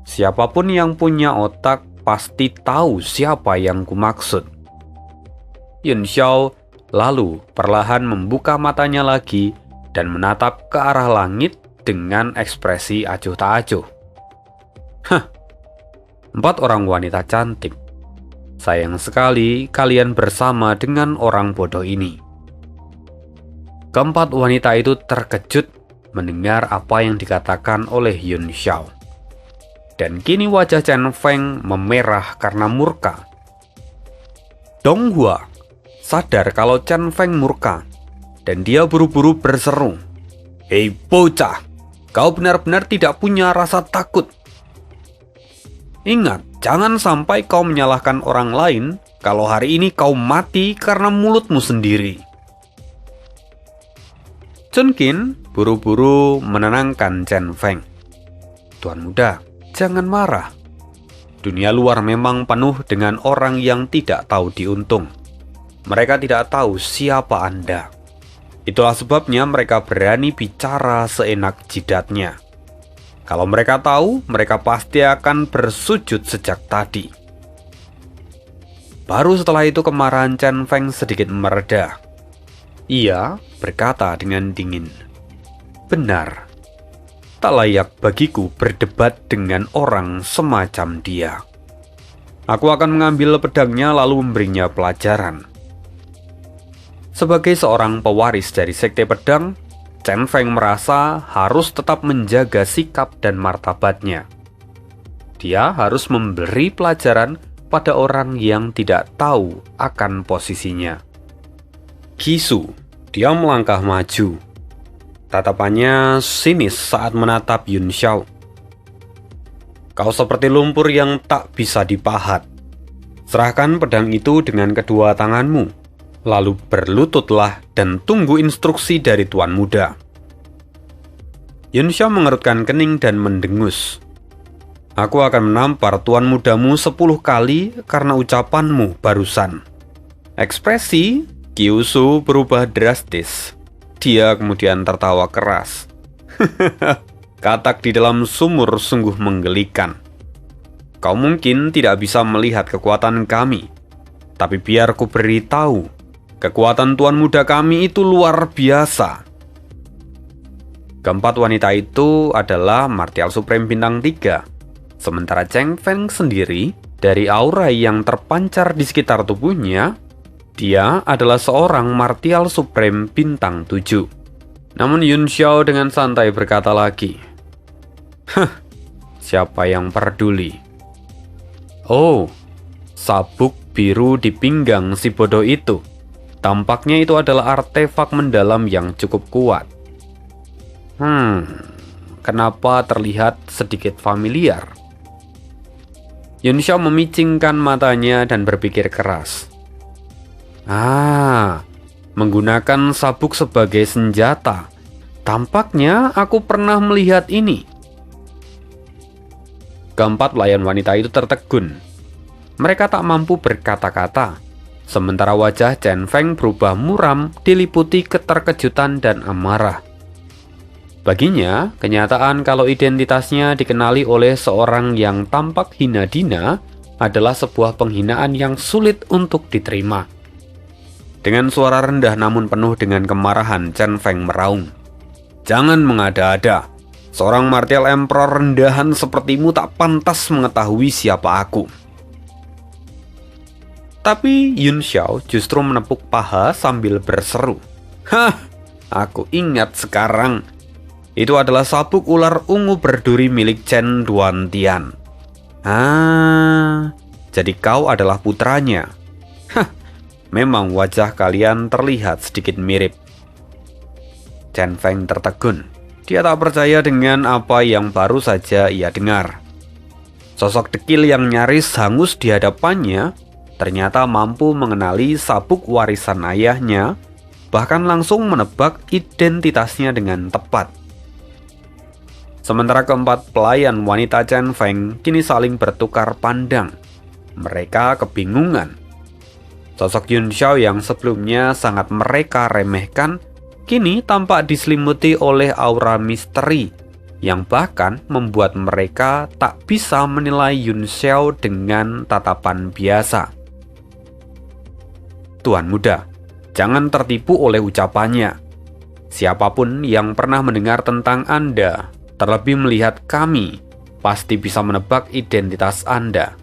Speaker 1: siapapun yang punya otak pasti tahu siapa yang kumaksud. Yun Xiao lalu perlahan membuka matanya lagi dan menatap ke arah langit dengan ekspresi acuh tak acuh. 4 orang wanita cantik. Sayang sekali kalian bersama dengan orang bodoh ini. Keempat wanita itu terkejut mendengar apa yang dikatakan oleh Yun Xiao. Dan kini wajah Chen Feng memerah karena murka. Dong Hua sadar kalau Chen Feng murka, dan dia buru-buru berseru, "Hei bocah, kau benar-benar tidak punya rasa takut. Ingat, jangan sampai kau menyalahkan orang lain kalau hari ini kau mati karena mulutmu sendiri." Chun Qin buru-buru menenangkan Chen Feng. Tuan muda, jangan marah. Dunia luar memang penuh dengan orang yang tidak tahu diuntung. Mereka tidak tahu siapa Anda. Itulah sebabnya mereka berani bicara seenak jidatnya. Kalau mereka tahu, mereka pasti akan bersujud sejak tadi. Baru setelah itu kemarahan Chen Feng sedikit mereda. Ia berkata dengan dingin, "Benar. Tak layak bagiku berdebat dengan orang semacam dia. Aku akan mengambil pedangnya lalu memberinya pelajaran." Sebagai seorang pewaris dari Sekte Pedang, Chen Feng merasa harus tetap menjaga sikap dan martabatnya. Dia harus memberi pelajaran pada orang yang tidak tahu akan posisinya. Gisu, dia melangkah maju. Tatapannya sinis saat menatap Yun Xiao. "Kau seperti lumpur yang tak bisa dipahat. Serahkan pedang itu dengan kedua tanganmu, lalu berlututlah dan tunggu instruksi dari tuan muda." Yun Xiao mengerutkan kening dan mendengus. "Aku akan menampar tuan mudamu 10 kali karena ucapanmu barusan." Ekspresi Kyushu berubah drastis. Dia kemudian tertawa keras. Katak di dalam sumur sungguh menggelikan. Kau mungkin tidak bisa melihat kekuatan kami, tapi biar ku beritahu, kekuatan tuan muda kami itu luar biasa. Keempat wanita itu adalah Martial Supreme bintang 3. Sementara Cheng Feng sendiri, dari aura yang terpancar di sekitar tubuhnya, dia adalah seorang Martial Supreme bintang 7. Namun Yun Xiao dengan santai berkata lagi, siapa yang peduli? Oh, sabuk biru di pinggang si bodoh itu. Tampaknya itu adalah artefak mendalam yang cukup kuat. Kenapa terlihat sedikit familiar? Yun Xiao memicingkan matanya dan berpikir keras. Menggunakan sabuk sebagai senjata. Tampaknya aku pernah melihat ini. Keempat pelayan wanita itu tertegun. Mereka tak mampu berkata-kata. Sementara wajah Chen Feng berubah muram, diliputi keterkejutan dan amarah. Baginya, kenyataan kalau identitasnya dikenali oleh seorang yang tampak hina dina adalah sebuah penghinaan yang sulit untuk diterima. Dengan suara rendah namun penuh dengan kemarahan, Chen Feng meraung. Jangan mengada-ada. Seorang Martial Emperor rendahan sepertimu tak pantas mengetahui siapa aku. Tapi Yun Xiao justru menepuk paha sambil berseru. Aku ingat sekarang. Itu adalah sabuk ular ungu berduri milik Chen Duantian. Jadi kau adalah putranya. Memang wajah kalian terlihat sedikit mirip. Chen Feng tertegun. Dia tak percaya dengan apa yang baru saja ia dengar. Sosok dekil yang nyaris hangus di hadapannya ternyata mampu mengenali sabuk warisan ayahnya, bahkan langsung menebak identitasnya dengan tepat. Sementara keempat pelayan wanita Chen Feng kini saling bertukar pandang. Mereka kebingungan. Sosok Yun Xiao yang sebelumnya sangat mereka remehkan, kini tampak diselimuti oleh aura misteri, yang bahkan membuat mereka tak bisa menilai Yun Xiao dengan tatapan biasa. Tuan muda, jangan tertipu oleh ucapannya. Siapapun yang pernah mendengar tentang Anda, terlebih melihat kami, pasti bisa menebak identitas Anda.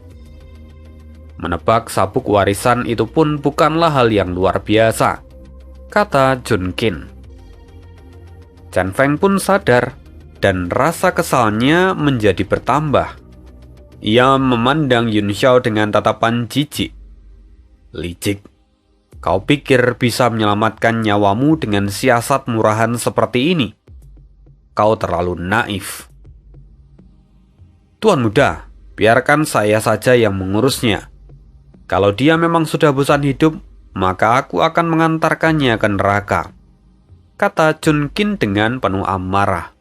Speaker 1: Menebak sabuk warisan itu pun bukanlah hal yang luar biasa, kata Jun Qin. Chen Feng pun sadar, dan rasa kesalnya menjadi bertambah. Ia memandang Yun Xiao dengan tatapan jijik. Licik, kau pikir bisa menyelamatkan nyawamu dengan siasat murahan seperti ini? Kau terlalu naif. Tuan muda, biarkan saya saja yang mengurusnya. Kalau dia memang sudah bosan hidup, maka aku akan mengantarkannya ke neraka, kata Jun Qin dengan penuh amarah.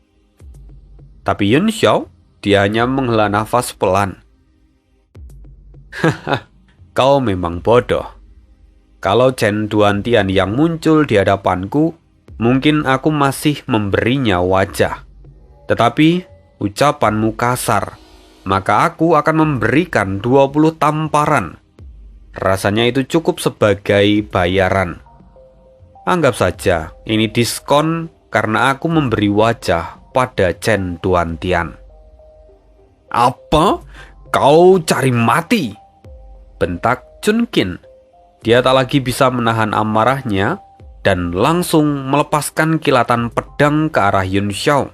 Speaker 1: Tapi Yun Xiao, dia hanya menghela nafas pelan. Kau memang bodoh. Kalau Chen Duantian yang muncul di hadapanku, mungkin aku masih memberinya wajah. Tetapi ucapanmu kasar, maka aku akan memberikan 20 tamparan. Rasanya itu cukup sebagai bayaran. Anggap saja ini diskon karena aku memberi wajah pada Chen Duantian. Apa? Kau cari mati? Bentak Jun Qin. Dia tak lagi bisa menahan amarahnya dan langsung melepaskan kilatan pedang ke arah Yun Xiao.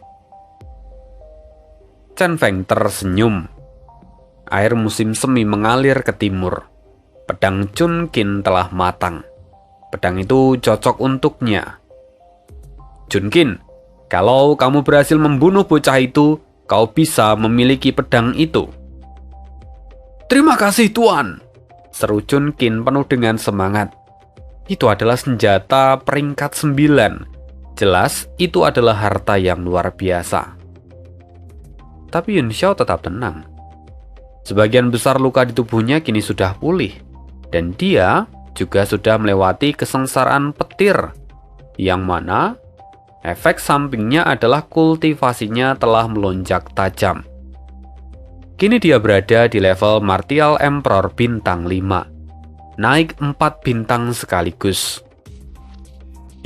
Speaker 1: Chen Feng tersenyum. Air musim semi mengalir ke timur. Pedang Jun Qin telah matang. Pedang itu cocok untuknya. Jun Qin, kalau kamu berhasil membunuh bocah itu, kau bisa memiliki pedang itu. Terima kasih Tuan, seru Jun Qin penuh dengan semangat. Itu adalah senjata peringkat 9. Jelas itu adalah harta yang luar biasa. Tapi Yun Xiao tetap tenang. Sebagian besar luka di tubuhnya kini sudah pulih, dan dia juga sudah melewati kesengsaraan petir, yang mana efek sampingnya adalah kultivasinya telah melonjak tajam. Kini dia berada di level Martial Emperor bintang 5, naik 4 bintang sekaligus.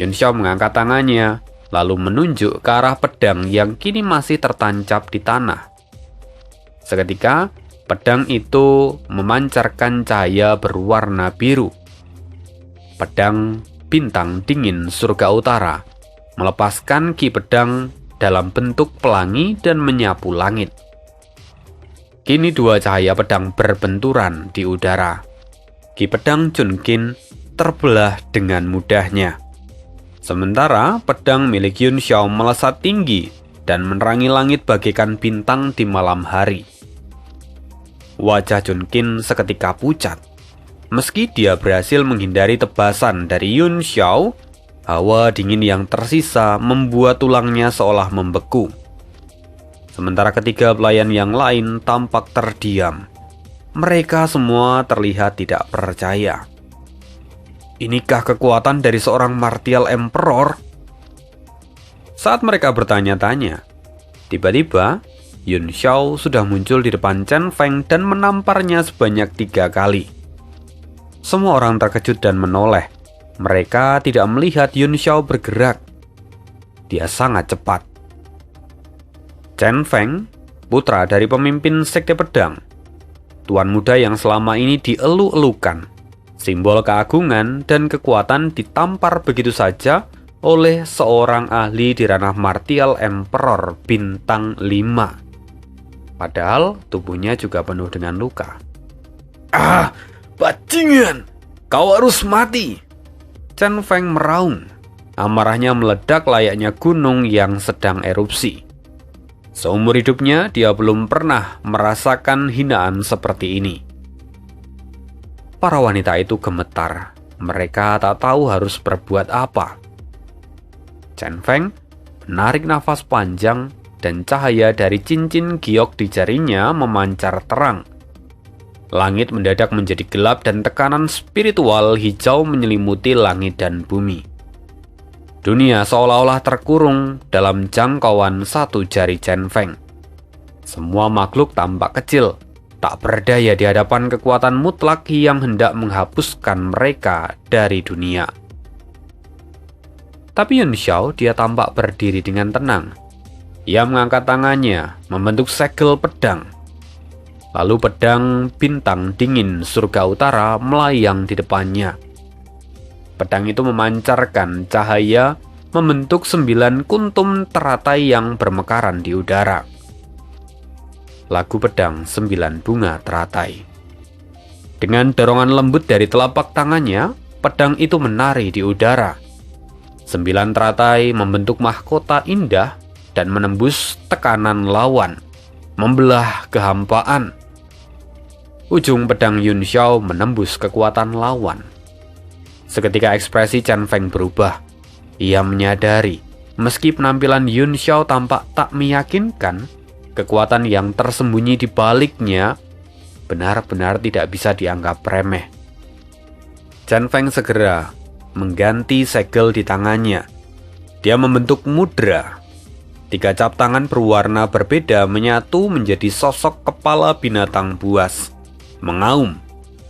Speaker 1: Yun Xiao mengangkat tangannya, lalu menunjuk ke arah pedang yang kini masih tertancap di tanah. Seketika, pedang itu memancarkan cahaya berwarna biru. Pedang bintang dingin surga utara melepaskan ki pedang dalam bentuk pelangi dan menyapu langit. Kini dua cahaya pedang berbenturan di udara. Ki pedang Chunkin terbelah dengan mudahnya. Sementara pedang milik Yun Xiao melesat tinggi dan menerangi langit bagaikan bintang di malam hari. Wajah Chunkin seketika pucat. Meski dia berhasil menghindari tebasan dari Yun Xiao, hawa dingin yang tersisa membuat tulangnya seolah membeku. Sementara ketiga pelayan yang lain tampak terdiam. Mereka semua terlihat tidak percaya. Inikah kekuatan dari seorang Martial Emperor? Saat mereka bertanya-tanya, tiba-tiba Yun Xiao sudah muncul di depan Chen Feng dan menamparnya sebanyak 3 kali. Semua orang terkejut dan menoleh. Mereka tidak melihat Yun Xiao bergerak. Dia sangat cepat. Chen Feng, putra dari pemimpin Sekte Pedang, tuan muda yang selama ini dielu-elukan, simbol keagungan dan kekuatan ditampar begitu saja oleh seorang ahli di ranah Martial Emperor bintang 5. Padahal tubuhnya juga penuh dengan luka. Ah! Bajingan, kau harus mati! Chen Feng meraung. Amarahnya meledak layaknya gunung yang sedang erupsi. Seumur hidupnya, dia belum pernah merasakan hinaan seperti ini. Para wanita itu gemetar. Mereka tak tahu harus berbuat apa. Chen Feng menarik nafas panjang dan cahaya dari cincin giok di jarinya memancar terang. Langit mendadak menjadi gelap dan tekanan spiritual hijau menyelimuti langit dan bumi. Dunia seolah-olah terkurung dalam jangkauan satu jari Chen Feng. Semua makhluk tampak kecil, tak berdaya di hadapan kekuatan mutlak yang hendak menghapuskan mereka dari dunia. Tapi Yun Xiao, dia tampak berdiri dengan tenang. Ia mengangkat tangannya, membentuk segel pedang. Lalu pedang bintang dingin surga utara melayang di depannya. Pedang itu memancarkan cahaya membentuk 9 kuntum teratai yang bermekaran di udara. Lagu pedang 9 bunga teratai. Dengan dorongan lembut dari telapak tangannya, pedang itu menari di udara. 9 teratai membentuk mahkota indah dan menembus tekanan lawan, membelah kehampaan. Ujung pedang Yun Xiao menembus kekuatan lawan. Seketika ekspresi Chen Feng berubah. Ia menyadari, meski penampilan Yun Xiao tampak tak meyakinkan, kekuatan yang tersembunyi di baliknya benar-benar tidak bisa dianggap remeh. Chen Feng segera mengganti segel di tangannya. Dia membentuk mudra. 3 cap tangan berwarna berbeda menyatu menjadi sosok kepala binatang buas, mengaum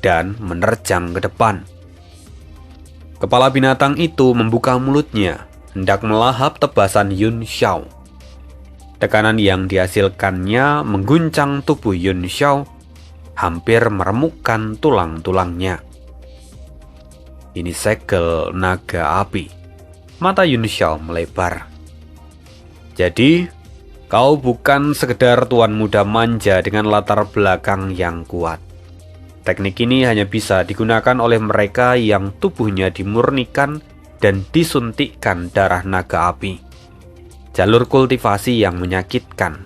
Speaker 1: dan menerjang ke depan. Kepala binatang itu membuka mulutnya, hendak melahap tebasan Yun Xiao. Tekanan yang dihasilkannya mengguncang tubuh Yun Xiao, hampir meremukkan tulang-tulangnya. Ini segel naga api. Mata Yun Xiao melebar. Jadi, kau bukan sekedar tuan muda manja dengan latar belakang yang kuat. Teknik ini hanya bisa digunakan oleh mereka yang tubuhnya dimurnikan dan disuntikkan darah naga api. Jalur kultivasi yang menyakitkan.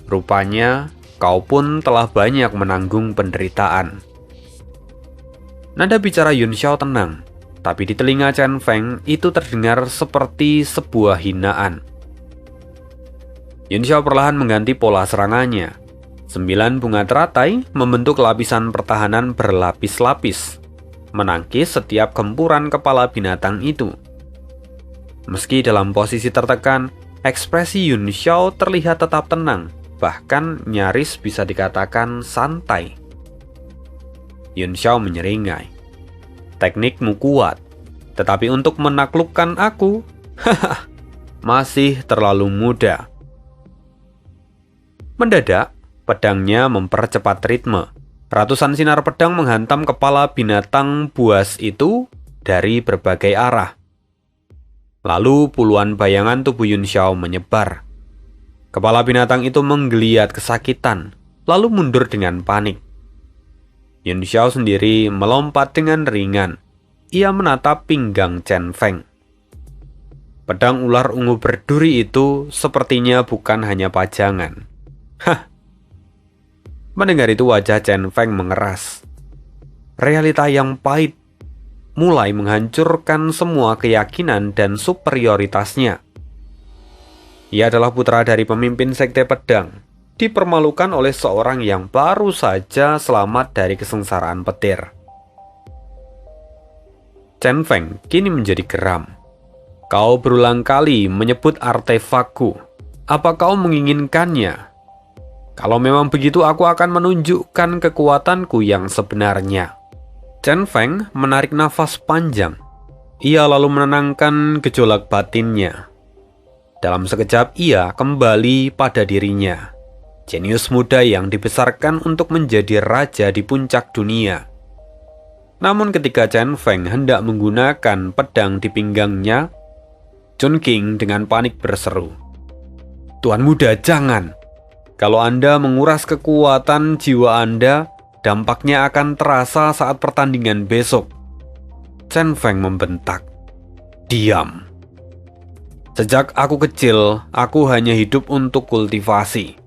Speaker 1: Rupanya, kau pun telah banyak menanggung penderitaan. Nada bicara Yun Xiao tenang, tapi di telinga Chen Feng itu terdengar seperti sebuah hinaan. Yun Xiao perlahan mengganti pola serangannya. 9 bunga teratai membentuk lapisan pertahanan berlapis-lapis, menangkis setiap gempuran kepala binatang itu. Meski dalam posisi tertekan, ekspresi Yun Xiao terlihat tetap tenang, bahkan nyaris bisa dikatakan santai. Yun Xiao menyeringai. Teknikmu kuat, tetapi untuk menaklukkan aku, haha, masih terlalu muda. Mendadak, pedangnya mempercepat ritme. Ratusan sinar pedang menghantam kepala binatang buas itu dari berbagai arah. Lalu puluhan bayangan tubuh Yun Xiao menyebar. Kepala binatang itu menggeliat kesakitan, lalu mundur dengan panik. Yun Xiao sendiri melompat dengan ringan. Ia menatap pinggang Chen Feng. Pedang ular ungu berduri itu sepertinya bukan hanya pajangan. Hah! Mendengar itu wajah Chen Feng mengeras. Realita yang pahit mulai menghancurkan semua keyakinan dan superioritasnya. Ia adalah putra dari pemimpin sekte pedang, dipermalukan oleh seorang yang baru saja selamat dari kesengsaraan petir. Chen Feng kini menjadi geram. Kau berulang kali menyebut artefakku. Apa kau menginginkannya? Kalau memang begitu, aku akan menunjukkan kekuatanku yang sebenarnya. Chen Feng menarik nafas panjang. Ia lalu menenangkan gejolak batinnya. Dalam sekejap ia kembali pada dirinya. Jenius muda yang dibesarkan untuk menjadi raja di puncak dunia. Namun ketika Chen Feng hendak menggunakan pedang di pinggangnya, Chun King dengan panik berseru, "Tuan muda, jangan! Kalau Anda menguras kekuatan jiwa Anda, dampaknya akan terasa saat pertandingan besok." Chen Feng membentak, "Diam! Sejak aku kecil, aku hanya hidup untuk kultivasi.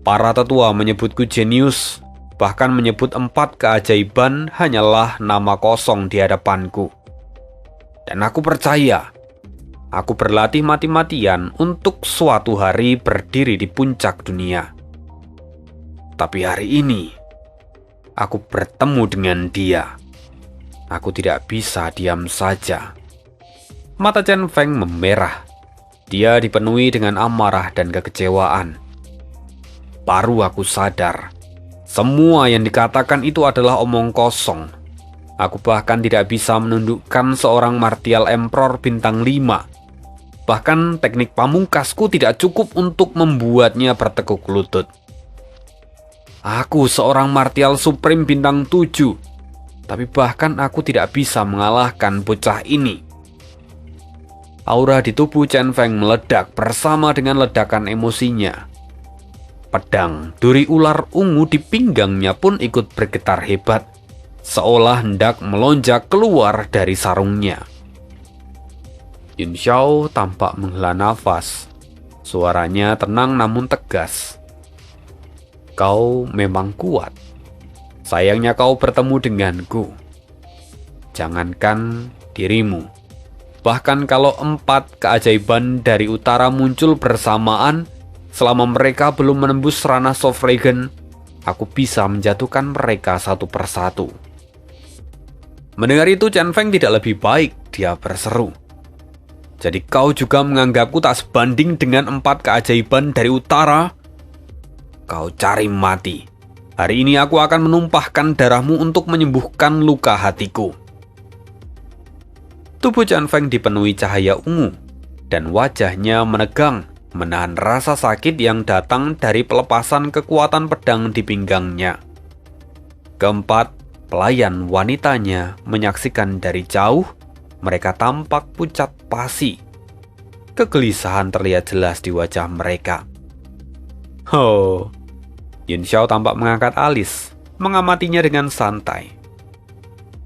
Speaker 1: Para tetua menyebutku jenius, bahkan menyebut 4 keajaiban hanyalah nama kosong di hadapanku. Dan aku percaya, aku berlatih mati-matian untuk suatu hari berdiri di puncak dunia. Tapi hari ini, aku bertemu dengan dia. Aku tidak bisa diam saja." Mata Chen Feng memerah. Dia dipenuhi dengan amarah dan kekecewaan. Baru aku sadar, semua yang dikatakan itu adalah omong kosong. Aku bahkan tidak bisa menundukkan seorang martial emperor bintang 5. Bahkan teknik pamungkasku tidak cukup untuk membuatnya bertekuk lutut. Aku seorang martial supreme bintang 7. Tapi bahkan aku tidak bisa mengalahkan bocah ini. Aura di tubuh Chen Feng meledak bersama dengan ledakan emosinya. Pedang duri ular ungu di pinggangnya pun ikut bergetar hebat, seolah hendak melonjak keluar dari sarungnya. Yun Xiao tampak menghela nafas. Suaranya tenang namun tegas. "Kau memang kuat. Sayangnya kau bertemu denganku. Jangankan dirimu. Bahkan kalau 4 keajaiban dari utara muncul bersamaan, selama mereka belum menembus ranah Sovragen, aku bisa menjatuhkan mereka satu persatu." Mendengar itu Chen Feng tidak lebih baik, dia berseru, "Jadi kau juga menganggapku tak sebanding dengan 4 keajaiban dari utara? Kau cari mati. Hari ini aku akan menumpahkan darahmu untuk menyembuhkan luka hatiku." Tubuh Chen Feng dipenuhi cahaya ungu, dan wajahnya menegang, menahan rasa sakit yang datang dari pelepasan kekuatan pedang di pinggangnya. Keempat pelayan wanitanya menyaksikan dari jauh. Mereka tampak pucat pasi. Kegelisahan terlihat jelas di wajah mereka. "Oh," Yun Xiao tampak mengangkat alis, mengamatinya dengan santai.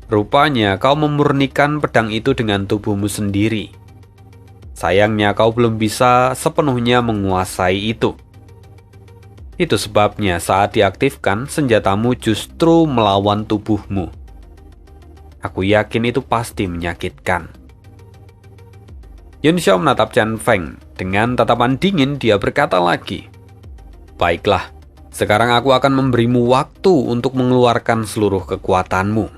Speaker 1: "Rupanya kau memurnikan pedang itu dengan tubuhmu sendiri. Sayangnya kau belum bisa sepenuhnya menguasai itu. Itu sebabnya saat diaktifkan, senjatamu justru melawan tubuhmu. Aku yakin itu pasti menyakitkan." Yun Xiao menatap Chen Feng. Dengan tatapan dingin dia berkata lagi, "Baiklah, sekarang aku akan memberimu waktu untuk mengeluarkan seluruh kekuatanmu."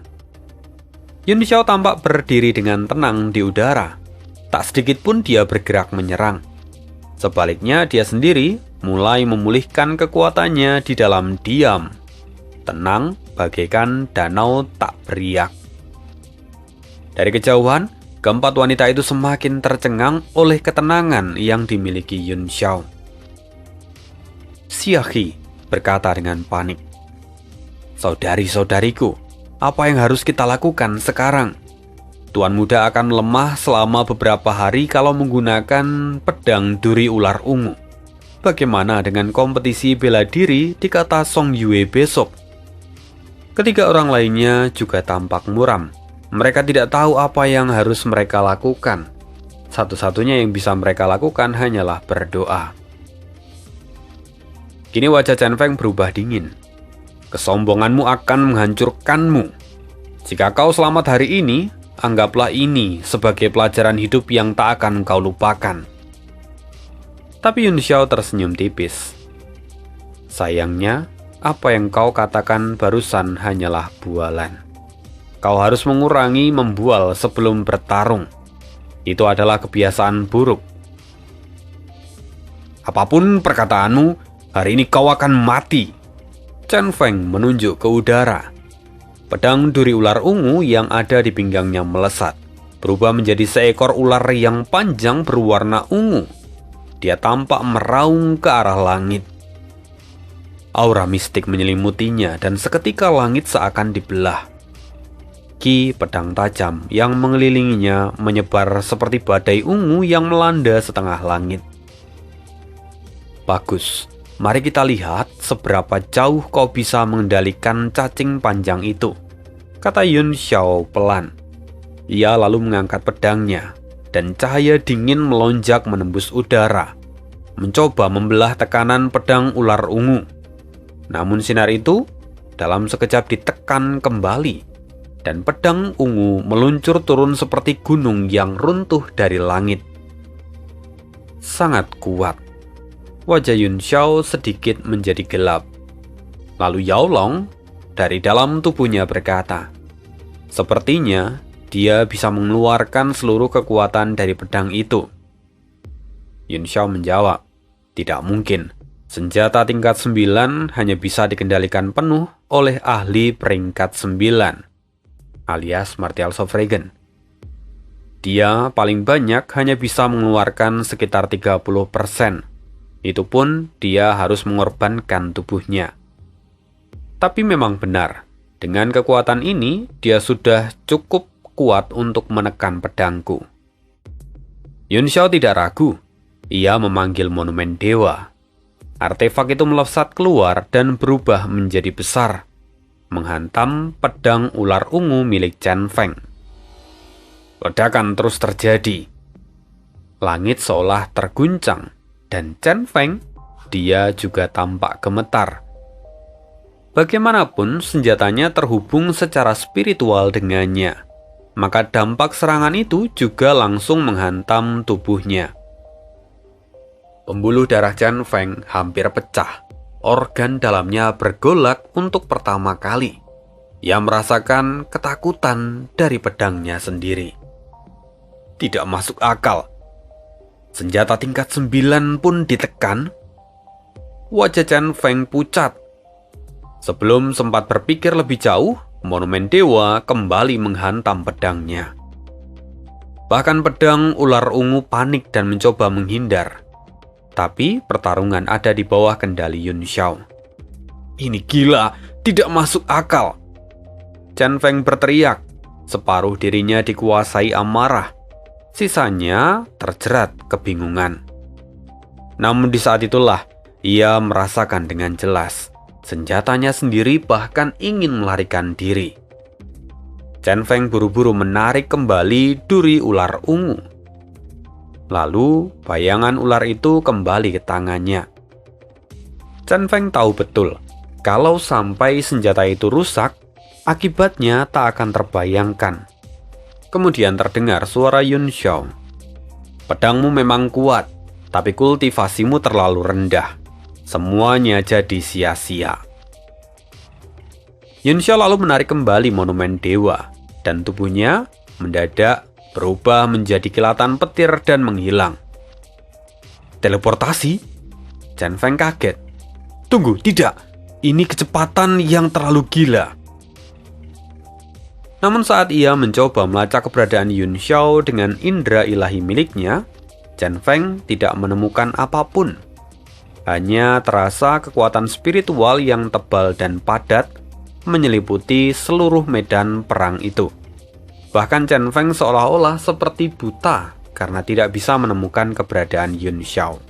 Speaker 1: Yun Xiao tampak berdiri dengan tenang di udara. Tak sedikit pun dia bergerak menyerang. Sebaliknya dia sendiri mulai memulihkan kekuatannya di dalam diam, tenang bagaikan danau tak beriak. Dari kejauhan, keempat wanita itu semakin tercengang oleh ketenangan yang dimiliki Yun Xiao. Xiaoqi berkata dengan panik, "Saudari-saudariku, apa yang harus kita lakukan sekarang? Tuan muda akan lemah selama beberapa hari kalau menggunakan pedang duri ular ungu. Bagaimana dengan kompetisi bela diri di kata Song Yue besok?" Ketiga orang lainnya juga tampak muram. Mereka tidak tahu apa yang harus mereka lakukan. Satu-satunya yang bisa mereka lakukan hanyalah berdoa. Kini wajah Chen Feng berubah dingin. "Kesombonganmu akan menghancurkanmu. Jika kau selamat hari ini, anggaplah ini sebagai pelajaran hidup yang tak akan kau lupakan." Tapi Yun Xiao tersenyum tipis. "Sayangnya, apa yang kau katakan barusan hanyalah bualan. Kau harus mengurangi membual sebelum bertarung. Itu adalah kebiasaan buruk. Apapun perkataanmu, hari ini kau akan mati." Chen Feng menunjuk ke udara. Pedang duri ular ungu yang ada di pinggangnya melesat, berubah menjadi seekor ular yang panjang berwarna ungu. Dia tampak meraung ke arah langit. Aura mistik menyelimutinya dan seketika langit seakan dibelah. Ki pedang tajam yang mengelilinginya menyebar seperti badai ungu yang melanda setengah langit. "Bagus, mari kita lihat seberapa jauh kau bisa mengendalikan cacing panjang itu," kata Yun Xiao pelan. Ia lalu mengangkat pedangnya, dan cahaya dingin melonjak menembus udara, mencoba membelah tekanan pedang ular ungu. Namun sinar itu dalam sekejap ditekan kembali, dan pedang ungu meluncur turun seperti gunung yang runtuh dari langit. Sangat kuat. Wajah Yun Xiao sedikit menjadi gelap. Lalu Yao Long dari dalam tubuhnya berkata, "Sepertinya dia bisa mengeluarkan seluruh kekuatan dari pedang itu." Yun Xiao menjawab, "Tidak mungkin. Senjata tingkat 9 hanya bisa dikendalikan penuh oleh ahli peringkat 9, alias Martial Sovragen. Dia paling banyak hanya bisa mengeluarkan sekitar 30%. Itu pun dia harus mengorbankan tubuhnya." Tapi memang benar, dengan kekuatan ini dia sudah cukup kuat untuk menekan pedangku. Yun Xiao tidak ragu. Ia memanggil monumen dewa. Artefak itu melesat keluar dan berubah menjadi besar, menghantam pedang ular ungu milik Chen Feng. Ledakan terus terjadi. Langit seolah terguncang, dan Chen Feng, dia juga tampak gemetar. Bagaimanapun senjatanya terhubung secara spiritual dengannya, maka dampak serangan itu juga langsung menghantam tubuhnya. Pembuluh darah Chen Feng hampir pecah. Organ dalamnya bergolak untuk pertama kali. Ia merasakan ketakutan dari pedangnya sendiri. Tidak masuk akal. Senjata tingkat 9 pun ditekan. Wajah Chen Feng pucat. Sebelum sempat berpikir lebih jauh, monumen dewa kembali menghantam pedangnya. Bahkan pedang ular ungu panik dan mencoba menghindar. Tapi pertarungan ada di bawah kendali Yun Xiao. "Ini gila, tidak masuk akal." Chen Feng berteriak. Separuh dirinya dikuasai amarah. Sisanya terjerat kebingungan. Namun di saat itulah ia merasakan dengan jelas senjatanya sendiri bahkan ingin melarikan diri. Chen Feng buru-buru menarik kembali duri ular ungu. Lalu bayangan ular itu kembali ke tangannya. Chen Feng tahu betul kalau sampai senjata itu rusak, akibatnya tak akan terbayangkan. Kemudian terdengar suara Yun Xiao. "Pedangmu memang kuat, tapi kultivasimu terlalu rendah. Semuanya jadi sia-sia." Yun Xiao lalu menarik kembali monumen dewa, dan tubuhnya mendadak berubah menjadi kilatan petir dan menghilang. "Teleportasi?" Chen Feng kaget. Tunggu, tidak. Ini kecepatan yang terlalu gila. Namun saat ia mencoba melacak keberadaan Yun Xiao dengan indera ilahi miliknya, Chen Feng tidak menemukan apapun. Hanya terasa kekuatan spiritual yang tebal dan padat menyeliputi seluruh medan perang itu. Bahkan Chen Feng seolah-olah seperti buta karena tidak bisa menemukan keberadaan Yun Xiao.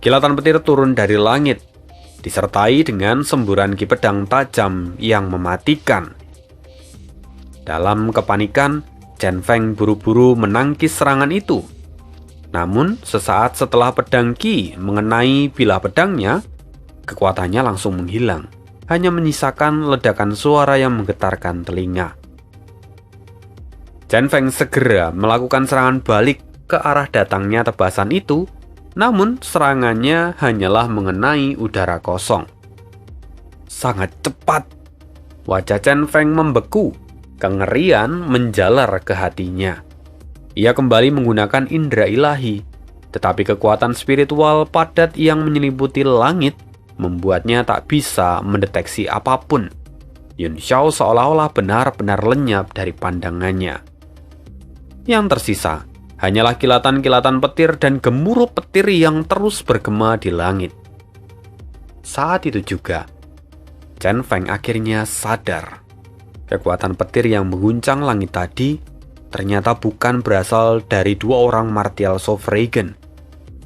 Speaker 1: Kilatan petir turun dari langit, disertai dengan semburan ki pedang tajam yang mematikan. Dalam kepanikan, Chen Feng buru-buru menangkis serangan itu. Namun, sesaat setelah pedang Qi mengenai bilah pedangnya, kekuatannya langsung menghilang, hanya menyisakan ledakan suara yang menggetarkan telinga. Chen Feng segera melakukan serangan balik ke arah datangnya tebasan itu, namun serangannya hanyalah mengenai udara kosong. Sangat cepat. Wajah Chen Feng membeku, kengerian menjalar ke hatinya. Ia kembali menggunakan indera ilahi, tetapi kekuatan spiritual padat yang menyelimuti langit membuatnya tak bisa mendeteksi apapun. Yun Xiao seolah-olah benar-benar lenyap dari pandangannya. Yang tersisa hanyalah kilatan-kilatan petir dan gemuruh petir yang terus bergema di langit. Saat itu juga, Chen Feng akhirnya sadar. Kekuatan petir yang mengguncang langit tadi ternyata bukan berasal dari dua orang martial Sovereign,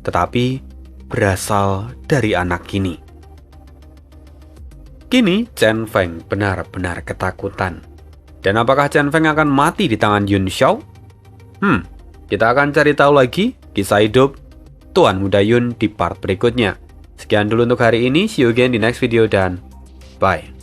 Speaker 1: tetapi berasal dari anak Qini. Kini Chen Feng benar-benar ketakutan. Dan apakah Chen Feng akan mati di tangan Yun Xiao? Kita akan cari tahu lagi kisah hidup Tuan Muda Yun di part berikutnya. Sekian dulu untuk hari ini, see you again di next video dan bye.